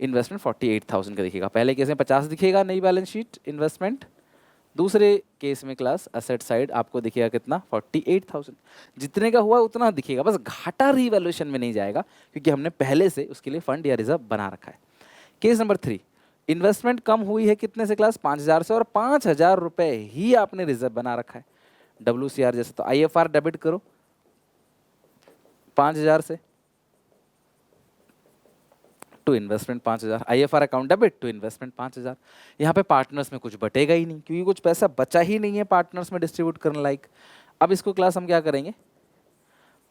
इन्वेस्टमेंट 48,000 का दिखेगा। पहले केस में 50 दिखेगा नई बैलेंस शीट इन्वेस्टमेंट, दूसरे केस में क्लास असेट साइड आपको दिखेगा कितना, 48,000। जितने का हुआ उतना दिखेगा, बस घाटा रीवैल्यूएशन में नहीं जाएगा, क्योंकि हमने पहले से उसके लिए फंड या रिजर्व बना रखा है। केस नंबर 3, इन्वेस्टमेंट कम हुई है कितने से क्लास, 5,000 से, और 5,000 रुपए ही आपने रिजर्व बना रखा है WCR जैसे। तो IFR डेबिट करो 5,000 से to investment 5,000, IFR account debit to investment 5,000। यहाँ पे पार्टनर्स में कुछ बटेगा ही नहीं, क्योंकि कुछ पैसा बचा ही नहीं है पार्टनर्स में डिस्ट्रीब्यूट करने लायक। अब इसको क्लास हम क्या करेंगे,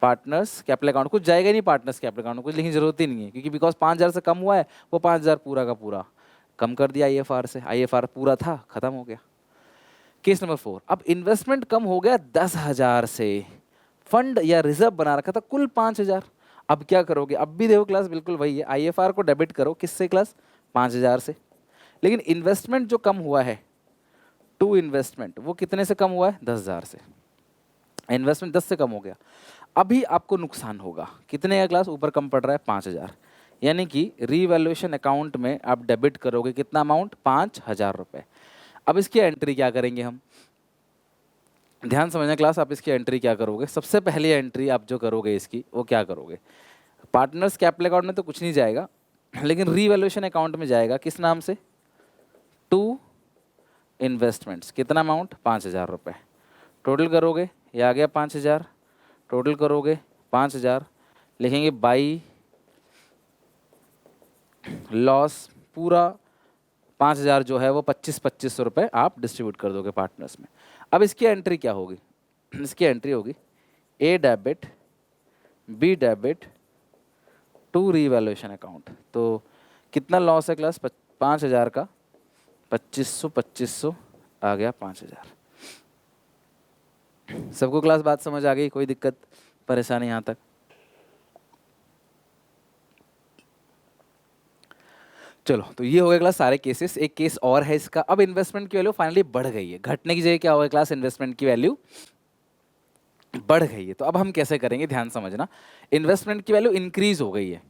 पार्टनर्स कैपिटल अकाउंट, कुछ जाएगा ही नहीं पार्टनर्स कैपिटल अकाउंट, कुछ लिखने की जरूरत ही नहीं है, क्योंकि बिकॉज 5,000 से कम हुआ है, वो 5,000 पूरा का पूरा कम कर दिया IFR से, IFR पूरा था खत्म हो गया। केस नंबर 4, अब इन्वेस्टमेंट कम हो गया 10,000 से, फंड या रिजर्व बना रखा था कुल 5,000, अब क्या करोगे, अब भी देखो क्लास बिल्कुल वही है, IFR को डेबिट करो किससे क्लास, 5,000 से, लेकिन इन्वेस्टमेंट जो कम हुआ है टू इन्वेस्टमेंट वो कितने से कम हुआ है, 10,000 से। इन्वेस्टमेंट 10 से कम हो गया, अभी आपको नुकसान होगा कितने का क्लास, ऊपर कम पड़ रहा है 5,000, यानी कि रीवैल्यूएशन अकाउंट में आप डेबिट करोगे कितना अमाउंट, 5,000 रुपये। अब इसकी एंट्री क्या करेंगे हम, ध्यान समझना क्लास, आप इसकी एंट्री क्या करोगे, सबसे पहली एंट्री आप जो करोगे इसकी वो क्या करोगे, पार्टनर्स कैपिटल अकाउंट में तो कुछ नहीं जाएगा, लेकिन रीवैल्यूएशन अकाउंट में जाएगा, किस नाम से, टू इन्वेस्टमेंट्स, कितना अमाउंट, 5,000 रुपये। टोटल करोगे, ये आ गया 5,000, टोटल करोगे 5,000, लिखेंगे बाई लॉस, पूरा 5,000 जो है वो 2500 रुपये आप डिस्ट्रीब्यूट कर दोगे पार्टनर्स में। अब इसकी एंट्री क्या होगी, इसकी एंट्री होगी A debit B debit to revaluation account. तो कितना लॉस है क्लास, 5,000 का 2500 आ गया 5,000। सबको क्लास बात समझ आ गई, कोई दिक्कत परेशानी यहाँ तक, चलो। तो ये हो गया क्लास सारे केसेस। एक केस और है इसका, अब इन्वेस्टमेंट की वैल्यू फाइनली बढ़ गई है, घटने की जगह क्या होगा क्लास, इन्वेस्टमेंट की वैल्यू बढ़ गई है। तो अब हम कैसे करेंगे, ध्यान समझना, इन्वेस्टमेंट की वैल्यू इंक्रीज हो गई है,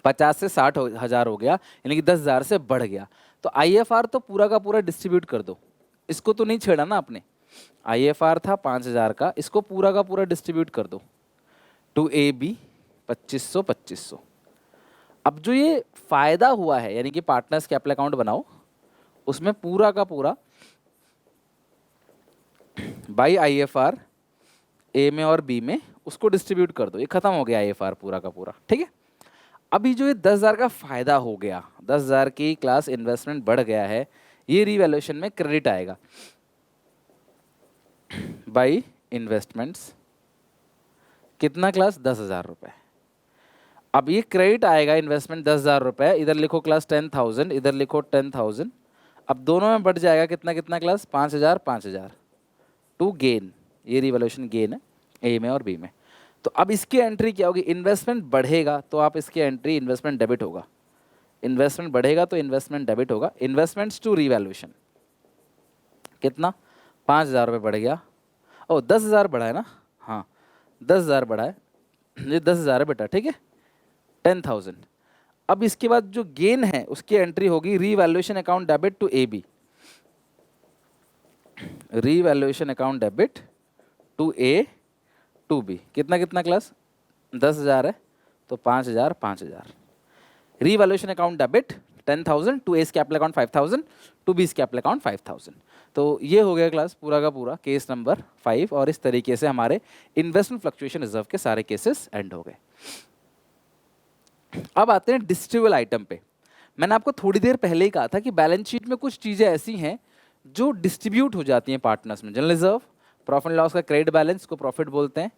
50 से 60,000 हो गया, यानी कि 10,000 से बढ़ गया। तो IFR तो पूरा का पूरा डिस्ट्रीब्यूट कर दो, इसको तो नहीं छेड़ा ना आपने, IFR था 5,000 का, इसको पूरा का पूरा डिस्ट्रीब्यूट कर दो टू AB 2500। अब जो ये फायदा हुआ है, यानी कि पार्टनर्स कैपिटल अकाउंट बनाओ, उसमें पूरा का पूरा बाई IFR ए में और बी में, उसको डिस्ट्रीब्यूट कर दो। ये खत्म हो गया IFR पूरा का पूरा, ठीक है। अभी जो ये 10,000 का फायदा हो गया, 10,000 की क्लास इन्वेस्टमेंट बढ़ गया है, ये रिवैल्यूएशन में क्रेडिट आएगा बाई इन्वेस्टमेंट्स। कितना क्लास? 10,000 रुपये। अब ये क्रेडिट आएगा इन्वेस्टमेंट 10,000 रुपये, इधर लिखो क्लास 10,000, इधर लिखो 10,000। अब दोनों में बढ़ जाएगा कितना कितना क्लास? 5,000 5,000 to gain. ये रिवैल्यूएशन गेन है ए में और बी में। तो अब इसकी एंट्री क्या होगी? इन्वेस्टमेंट बढ़ेगा तो आप इसकी एंट्री इन्वेस्टमेंट डेबिट होगा। इन्वेस्टमेंट बढ़ेगा तो इन्वेस्टमेंट डेबिट होगा। इन्वेस्टमेंट्स टू रिवैल्यूएशन कितना? 5,000 रुपये बढ़ गया। ओ 10,000 बढ़ा है ना? हाँ 10,000 बढ़ा है, ये 10,000 है बेटा, ठीक है। 10,000। अब इसके बाद जो गेन है उसकी एंट्री होगी revaluation account debit to A B. Revaluation account debit to A to B. कितना कितना क्लास? 10,000 है तो 5,000 5,000। Revaluation account debit 10,000 to A's capital account 5,000 to B's capital account 5,000। तो ये हो गया क्लास पूरा का पूरा केस नंबर 5। और इस तरीके से हमारे इन्वेस्टमेंट फ्लक्चुएशन रिजर्व के सारे केसेस एंड हो गए। अब आते हैं डिस्ट्रीब्यूबल आइटम पे। मैंने आपको थोड़ी देर पहले ही कहा था कि बैलेंस शीट में कुछ चीज़ें ऐसी हैं जो डिस्ट्रीब्यूट हो जाती हैं पार्टनर्स में। General reserve, profit and loss का क्रेडिट बैलेंस को प्रॉफिट बोलते हैं,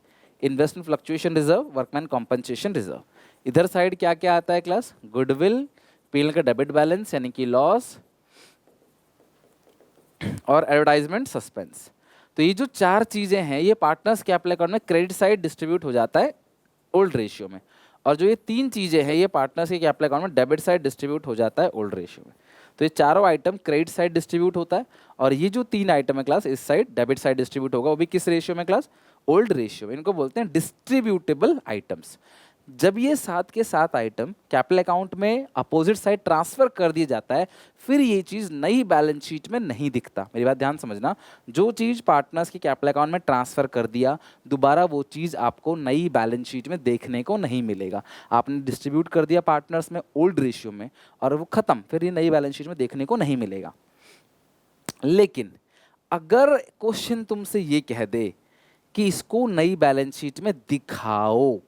investment fluctuation reserve, workman compensation reserve. इधर साइड क्या क्या आता है क्लास? गुडविल, पीएल का डेबिट बैलेंस यानी कि लॉस, और एडवर्टाइजमेंट सस्पेंस। तो ये जो चार चीज़ें हैं ये पार्टनर्स कैपिटल अकाउंट में क्रेडिट साइड डिस्ट्रीब्यूट हो जाता है ओल्ड रेशियो में, और जो ये तीन चीज़ें हैं ये पार्टनर्स के कैपिटल अकाउंट में डेबिट साइड डिस्ट्रीब्यूट हो जाता है ओल्ड रेशियो में। तो ये चारों आइटम क्रेडिट साइड डिस्ट्रीब्यूट होता है, और ये जो तीन आइटम है क्लास इस साइड डेबिट साइड डिस्ट्रीब्यूट होगा, वो भी किस रेशियो में क्लास? ओल्ड रेशियो में। इनको बोलते हैं डिस्ट्रीब्यूटेबल आइटम्स। जब ये सात के सात आइटम कैपिटल अकाउंट में अपोजिट साइड ट्रांसफर कर दिया जाता है, फिर ये चीज़ नई बैलेंस शीट में नहीं दिखता। मेरी बात ध्यान समझना, जो चीज़ पार्टनर्स के कैपिटल अकाउंट में ट्रांसफर कर दिया, दोबारा वो चीज़ आपको नई बैलेंस शीट में देखने को नहीं मिलेगा। आपने डिस्ट्रीब्यूट कर दिया पार्टनर्स में ओल्ड रेशियो में और वो खत्म, फिर ये नई बैलेंस शीट में देखने को नहीं मिलेगा। लेकिन अगर क्वेश्चन तुमसे ये कह दे कि इसको नई बैलेंस शीट में दिखाओ,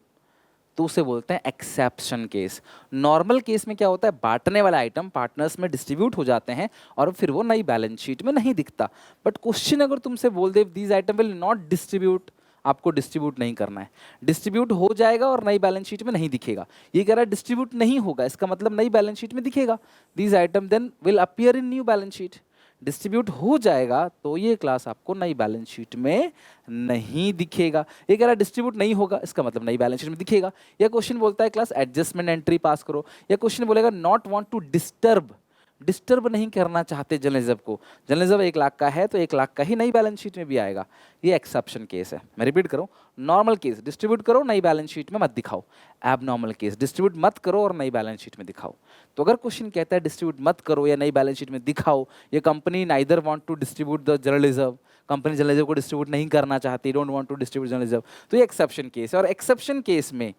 तो उसे बोलते हैं एक्सेप्शन केस। नॉर्मल केस में क्या होता है? बांटने वाला आइटम पार्टनर्स में डिस्ट्रीब्यूट हो जाते हैं और फिर वो नई बैलेंस शीट में नहीं दिखता। बट क्वेश्चन अगर तुमसे बोल they these item will not distribute, आपको डिस्ट्रीब्यूट नहीं करना है, डिस्ट्रीब्यूट हो जाएगा और नई बैलेंस शीट में नहीं दिखेगा। ये कह रहा है डिस्ट्रीब्यूट नहीं होगा, इसका मतलब नई बैलेंस शीट में दिखेगा। These item then will appear in new balance sheet. Distribute हो जाएगा तो ये क्लास आपको नई बैलेंस शीट में नहीं दिखेगा। ये कह रहा है डिस्ट्रीब्यूट नहीं होगा, इसका मतलब नई बैलेंस शीट में दिखेगा। या क्वेश्चन बोलता है क्लास एडजस्टमेंट एंट्री पास करो, या क्वेश्चन बोलेगा not want to disturb, disturb नहीं करना चाहते जनरल रिजर्व को। जनरल रिजर्व 1,00,000 का है तो 1,00,000 का ही नई बैलेंस शीट में भी आएगा। ये एक्सेप्शन केस है। मैं रिपीट करूं, नॉर्मल केस डिस्ट्रीब्यूट करो नई बैलेंस शीट में मत दिखाओ, एबनॉर्मल केस डिस्ट्रीब्यूट मत करो और नई बैलेंस शीट में दिखाओ। तो अगर क्वेश्चन कहता है डिस्ट्रीब्यूट मत करो या नई बैलेंस शीट में दिखाओ, ये company neither want to distribute the general reserve, company general reserve को डिस्ट्रीब्यूट नहीं करना चाहती, don't want to distribute general reserve, तो ये एक्सेप्शन केस है। और एक्सेप्शन केस में,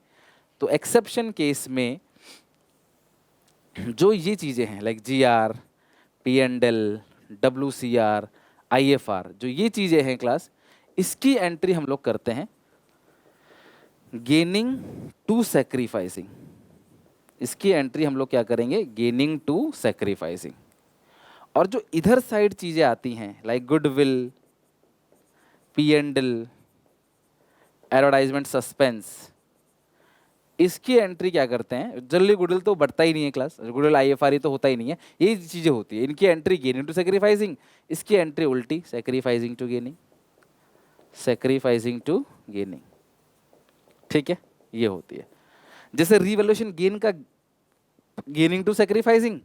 तो एक्सेप्शन केस में जो ये चीज़ें हैं like GR, P&L, WCR, IFR, जो ये चीज़ें हैं क्लास, इसकी एंट्री हम लोग करते हैं गेनिंग टू सैक्रिफाइसिंग। इसकी एंट्री हम लोग क्या करेंगे? Gaining to sacrificing. और जो इधर साइड चीज़ें आती हैं like goodwill, P&L, advertisement suspense, इसकी एंट्री क्या करते हैं? जनरली गुडविल तो बढ़ता ही नहीं है क्लास, गुडविल IFR तो होता ही नहीं है, ये चीज़ें होती है। इनकी एंट्री गेनिंग टू सैक्रिफाइसिंग, इसकी एंट्री उल्टी sacrificing to gaining, sacrificing to gaining, ठीक है, ये होती है। जैसे रिवैल्यूएशन गेन का गेनिंग टू सैक्रिफाइसिंग,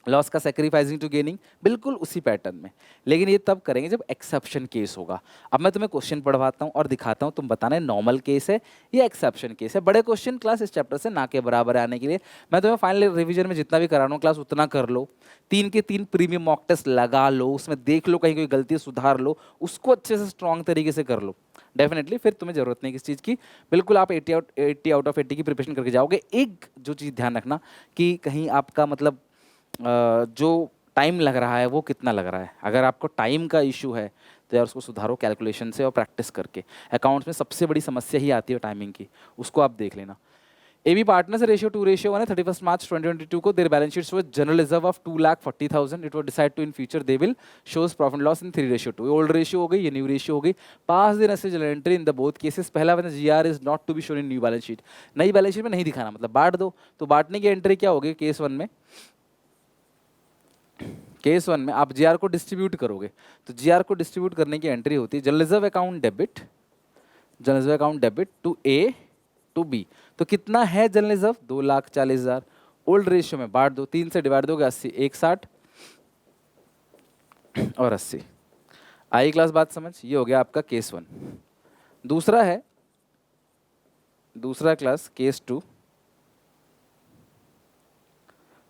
लॉस का सैक्रिफाइसिंग टू गेनिंग, बिल्कुल उसी पैटर्न में। लेकिन ये तब करेंगे जब एक्सेप्शन केस होगा। अब मैं तुम्हें क्वेश्चन पढ़वाता हूँ और दिखाता हूँ, तुम बताना है नॉर्मल केस है या एक्सेप्शन केस है। बड़े क्वेश्चन क्लास इस चैप्टर से ना के बराबर आने के लिए मैं तुम्हें फाइनल रिवीजन में जितना भी करा रहा हूँ क्लास उतना कर लो। 3 के 3 प्रीमियम मॉक टेस्ट लगा लो, उसमें देख लो कहीं कोई गलती सुधार लो, उसको अच्छे से स्ट्रॉन्ग तरीके से कर लो। डेफिनेटली फिर तुम्हें जरूरत नहीं किस चीज़ की, बिल्कुल आप 80 आउट ऑफ 80 की प्रिपरेशन करके जाओगे। एक जो चीज़ ध्यान रखना कि कहीं आपका मतलब जो टाइम लग रहा है वो कितना लग रहा है। अगर आपको टाइम का इशू है तो यार उसको सुधारो कैलकुलेशन से और प्रैक्टिस करके। अकाउंट्स में सबसे बड़ी समस्या ही आती है टाइमिंग की, उसको आप देख लेना। AB पार्टनर्स रेशियो 2:1 है 31 मार्च 2022 को। Their balance sheet shows general reserve of 2,40,000। It was decided to in future they will shows profit loss in 3:2। Old ratio हो गई, ये न्यू रेशियो हो गई। Pass the necessary entry in the both cases. पहला वाला GR is not to be shown in new balance sheet. नई बैलेंस शीट में नहीं दिखाना, मतलब बांट दो। तो बांटने की एंट्री क्या होगी केस 1 में? केस 1 में आप GR को डिस्ट्रीब्यूट करोगे, तो GR को डिस्ट्रीब्यूट करने की एंट्री होती है general reserve account debit, general reserve account debit to A to B। तो कितना है जनरल रिजर्व? 2,40,000। ओल्ड रेशियो में बांट दो, 3 से डिवाइड दोगे 80, 160 और 80। आई क्लास बात समझ? ये हो गया आपका केस 1। दूसरा है, दूसरा क्लास केस 2।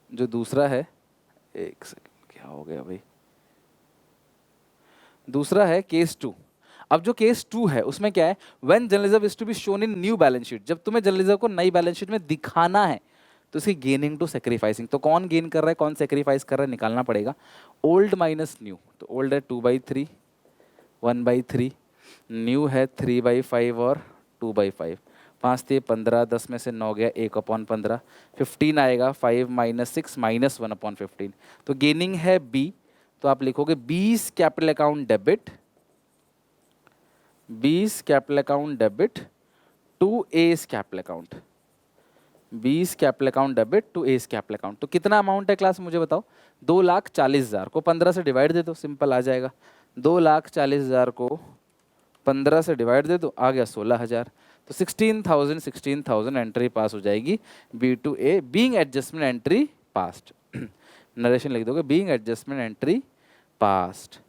जो दूसरा है, एक सेकंड क्या हो गया भाई, दूसरा है केस 2। अब जो केस 2 है उसमें क्या है? When general reserve is to be shown in new balance sheet. जब तुम्हें जनरल रिजर्व को नई बैलेंस शीट में दिखाना है तो इसकी गेनिंग टू सेक्रीफाइसिंग। तो कौन गेन कर रहा है, कौन सेक्रीफाइस कर रहा है, निकालना पड़ेगा। ओल्ड माइनस न्यू, तो ओल्ड है 2/3, 1/3, न्यू है 3/5 और 2/5। 5 थे 15, 10 में से 9 गया, 1/15, 15 आएगा, 5 - 6 -1/15। तो गेनिंग है B, तो आप लिखोगे 20 capital account debit, 20 capital account debit to A's capital account, 20 capital account debit to A's capital account. तो कितना अमाउंट है क्लास मुझे बताओ? 2,40,000 को 15 से डिवाइड दे दो, सिंपल आ जाएगा। 2,40,000 को 15 से डिवाइड दे दो, आ गया 16,000। तो 16,000 एंट्री पास हो जाएगी B to A, being adjustment entry passed. Narration लिख दोगे बीइंग एडजस्टमेंट एंट्री पास्ट।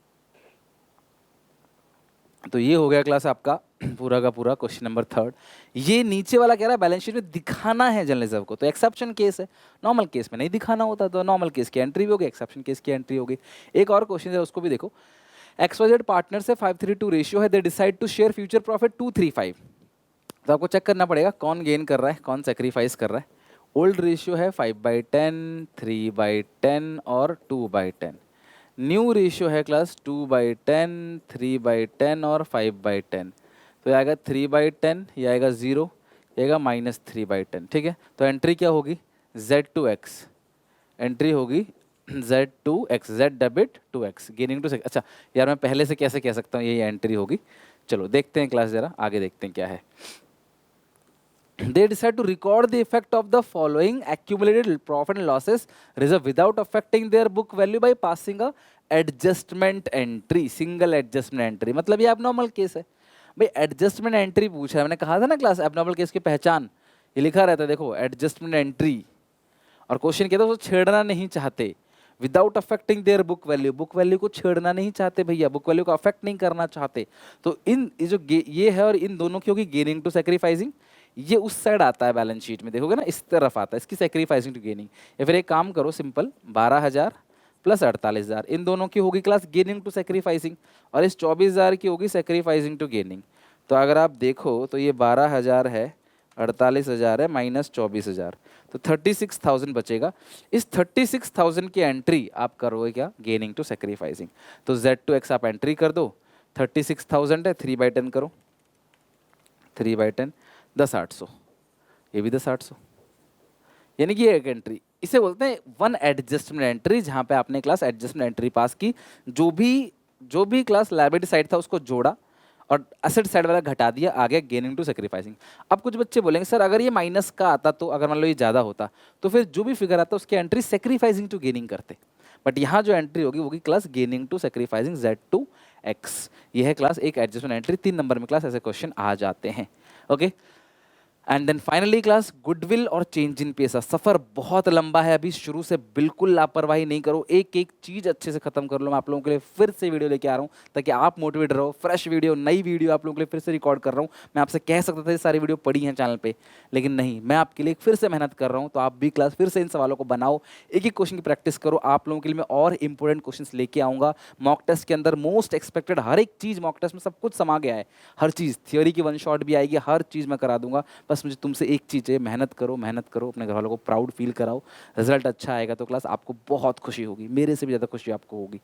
तो ये हो गया क्लास आपका पूरा का पूरा क्वेश्चन नंबर 3। ये नीचे वाला कह रहा है बैलेंस शीट में दिखाना है जनरल रिजर्व को, तो एक्सेप्शन केस है। नॉर्मल केस में नहीं दिखाना होता, तो नॉर्मल केस की एंट्री भी होगी, एक्सेप्शन केस की एंट्री होगी। एक और क्वेश्चन है उसको भी देखो। XYZ पार्टनर से 5:3 रेशियो है, they decide to share future profit 235। तो आपको चेक करना पड़ेगा कौन गेन कर रहा है, कौन सेक्रीफाइस कर रहा है। ओल्ड रेशियो है 5/10, 3/10 और 2/10। न्यू रेशियो है क्लास 2/10, 3/10 और 5/10। तो ये आएगा 3/10, ये आएगा 0, ये आएगा -3/10। ठीक है, तो एंट्री क्या होगी? Z2X, एंट्री होगी Z2X, Z debit 2X, gaining to. अच्छा यार मैं पहले से कैसे कह सकता हूँ ये एंट्री होगी? चलो देखते हैं क्लास, जरा आगे देखते हैं क्या है। They decide to record the effect of the following accumulated profit and losses reserve without affecting their book value by passing a adjustment entry, single adjustment entry। मतलब ये abnormal केस है भाई। एडजस्टमेंट एंट्री पूछा है, मैंने कहा था ना क्लास एबनॉर्मल केस की पहचान ये लिखा रहता है, देखो एडजस्टमेंट एंट्री। और क्वेश्चन कहता है वो छेड़ना नहीं चाहते, without affecting their book value. Book value को छेड़ना नहीं चाहते भैया, बुक वैल्यू को अफेक्ट नहीं करना चाहते। तो इन ये है और इन दोनों की होगी गेनिंग टू सेक्रीफाइसिंग। ये उस साइड आता है बैलेंस शीट में, देखोगे ना इस तरफ आता है, इसकी सेक्रीफाइसिंग टू गेनिंग। या फिर एक काम करो सिंपल, 12,000 प्लस 48,000, इन दोनों की होगी क्लास गेनिंग टू सेक्रीफाइसिंग, और इस 24,000 की होगी सेक्रीफाइसिंग टू गेनिंग। तो अगर आप देखो तो ये 12,000 है, 48,000 है, माइनस 24,000, तो 36,000 बचेगा। इस 36,000 की एंट्री आप करोगे क्या? Gaining to sacrificing. तो Z2X आप एंट्री कर दो, 36,000 है, 3/10 करो, 3/10 10,800, ये भी 10,800, यानी कि एक एंट्री। इसे बोलते हैं वन एडजस्टमेंट एंट्री, जहां पे आपने क्लास एडजस्टमेंट एंट्री पास की। जो भी क्लास लायबिलिटी साइड था उसको जोड़ा और एसेट साइड वाला घटा दिया, आ गया गेनिंग टू सेक्रीफाइसिंग। अब कुछ बच्चे बोलेंगे सर अगर ये माइनस का आता, तो अगर मान लो ये ज़्यादा होता तो फिर जो भी फिगर आता उसकी एंट्री सेक्रीफाइसिंग टू गेनिंग करते। बट यहाँ जो एंट्री होगी वो class gaining to sacrificing Z2X। ये है क्लास एक एडजस्टमेंट एंट्री। 3 नंबर में क्लास ऐसे क्वेश्चन आ जाते हैं। Okay, and then finally class goodwill और चेंज इन पेसा। सफर बहुत लंबा है, अभी शुरू से बिल्कुल लापरवाही नहीं करो, एक एक चीज अच्छे से खत्म कर लो। मैं आप लोगों के लिए फिर से वीडियो लेके आ रहा हूँ ताकि आप मोटिवेट रहो। फ्रेश वीडियो, नई वीडियो आप लोगों के लिए फिर से रिकॉर्ड कर रहा हूँ। मैं आपसे कह सकता था ये सारी वीडियो पड़ी हैं चैनल पे, लेकिन नहीं, मैं आपके लिए फिर से मेहनत कर रहा हूँ। तो आप भी क्लास फिर से इन सवालों को बनाओ, एक एक क्वेश्चन की प्रैक्टिस करो। आप लोगों के लिए मैं और इंपॉर्टेंट क्वेश्चन लेके आऊँगा। मॉक टेस्ट के अंदर मोस्ट एक्सपेक्टेड हर एक चीज़ मॉक टेस्ट में सब कुछ समा गया है, हर चीज़। थियोरी की 1 शॉट भी आएगी, हर चीज़ मैं करा दूंगा। बस मुझे तुमसे एक चीज़ चाहिए, मेहनत करो, मेहनत करो, अपने घर वालों को प्राउड फील कराओ। रिजल्ट अच्छा आएगा तो क्लास आपको बहुत खुशी होगी, मेरे से भी ज़्यादा खुशी आपको होगी,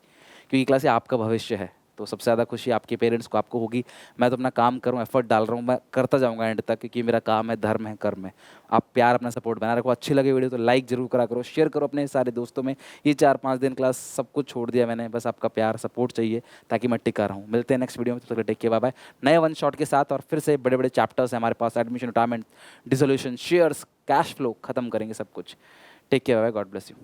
क्योंकि क्लास ये आपका भविष्य है। तो सबसे ज़्यादा खुशी आपके पेरेंट्स को, आपको होगी। मैं तो अपना काम करूँ, एफर्ट डाल रहा हूँ, मैं करता जाऊँगा एंड तक, क्योंकि मेरा काम है, धर्म है, कर्म है। आप प्यार अपना सपोर्ट बना रखो। अच्छी लगे वीडियो तो लाइक जरूर करा करो, शेयर करो अपने सारे दोस्तों में। ये 4-5 दिन क्लास सब कुछ छोड़ दिया मैंने, बस आपका प्यार सपोर्ट चाहिए ताकि मैं टिका रहूँ। मिलते हैं नेक्स्ट वीडियो में, तब तक टेक केयर, बाय बाय। नए वन शॉट के साथ, और फिर से बड़े बड़े चैप्टर्स हैं हमारे पास, admission, retirement, dissolution, shares, cash flow, खत्म करेंगे सब कुछ। Take care, bye bye, God bless you.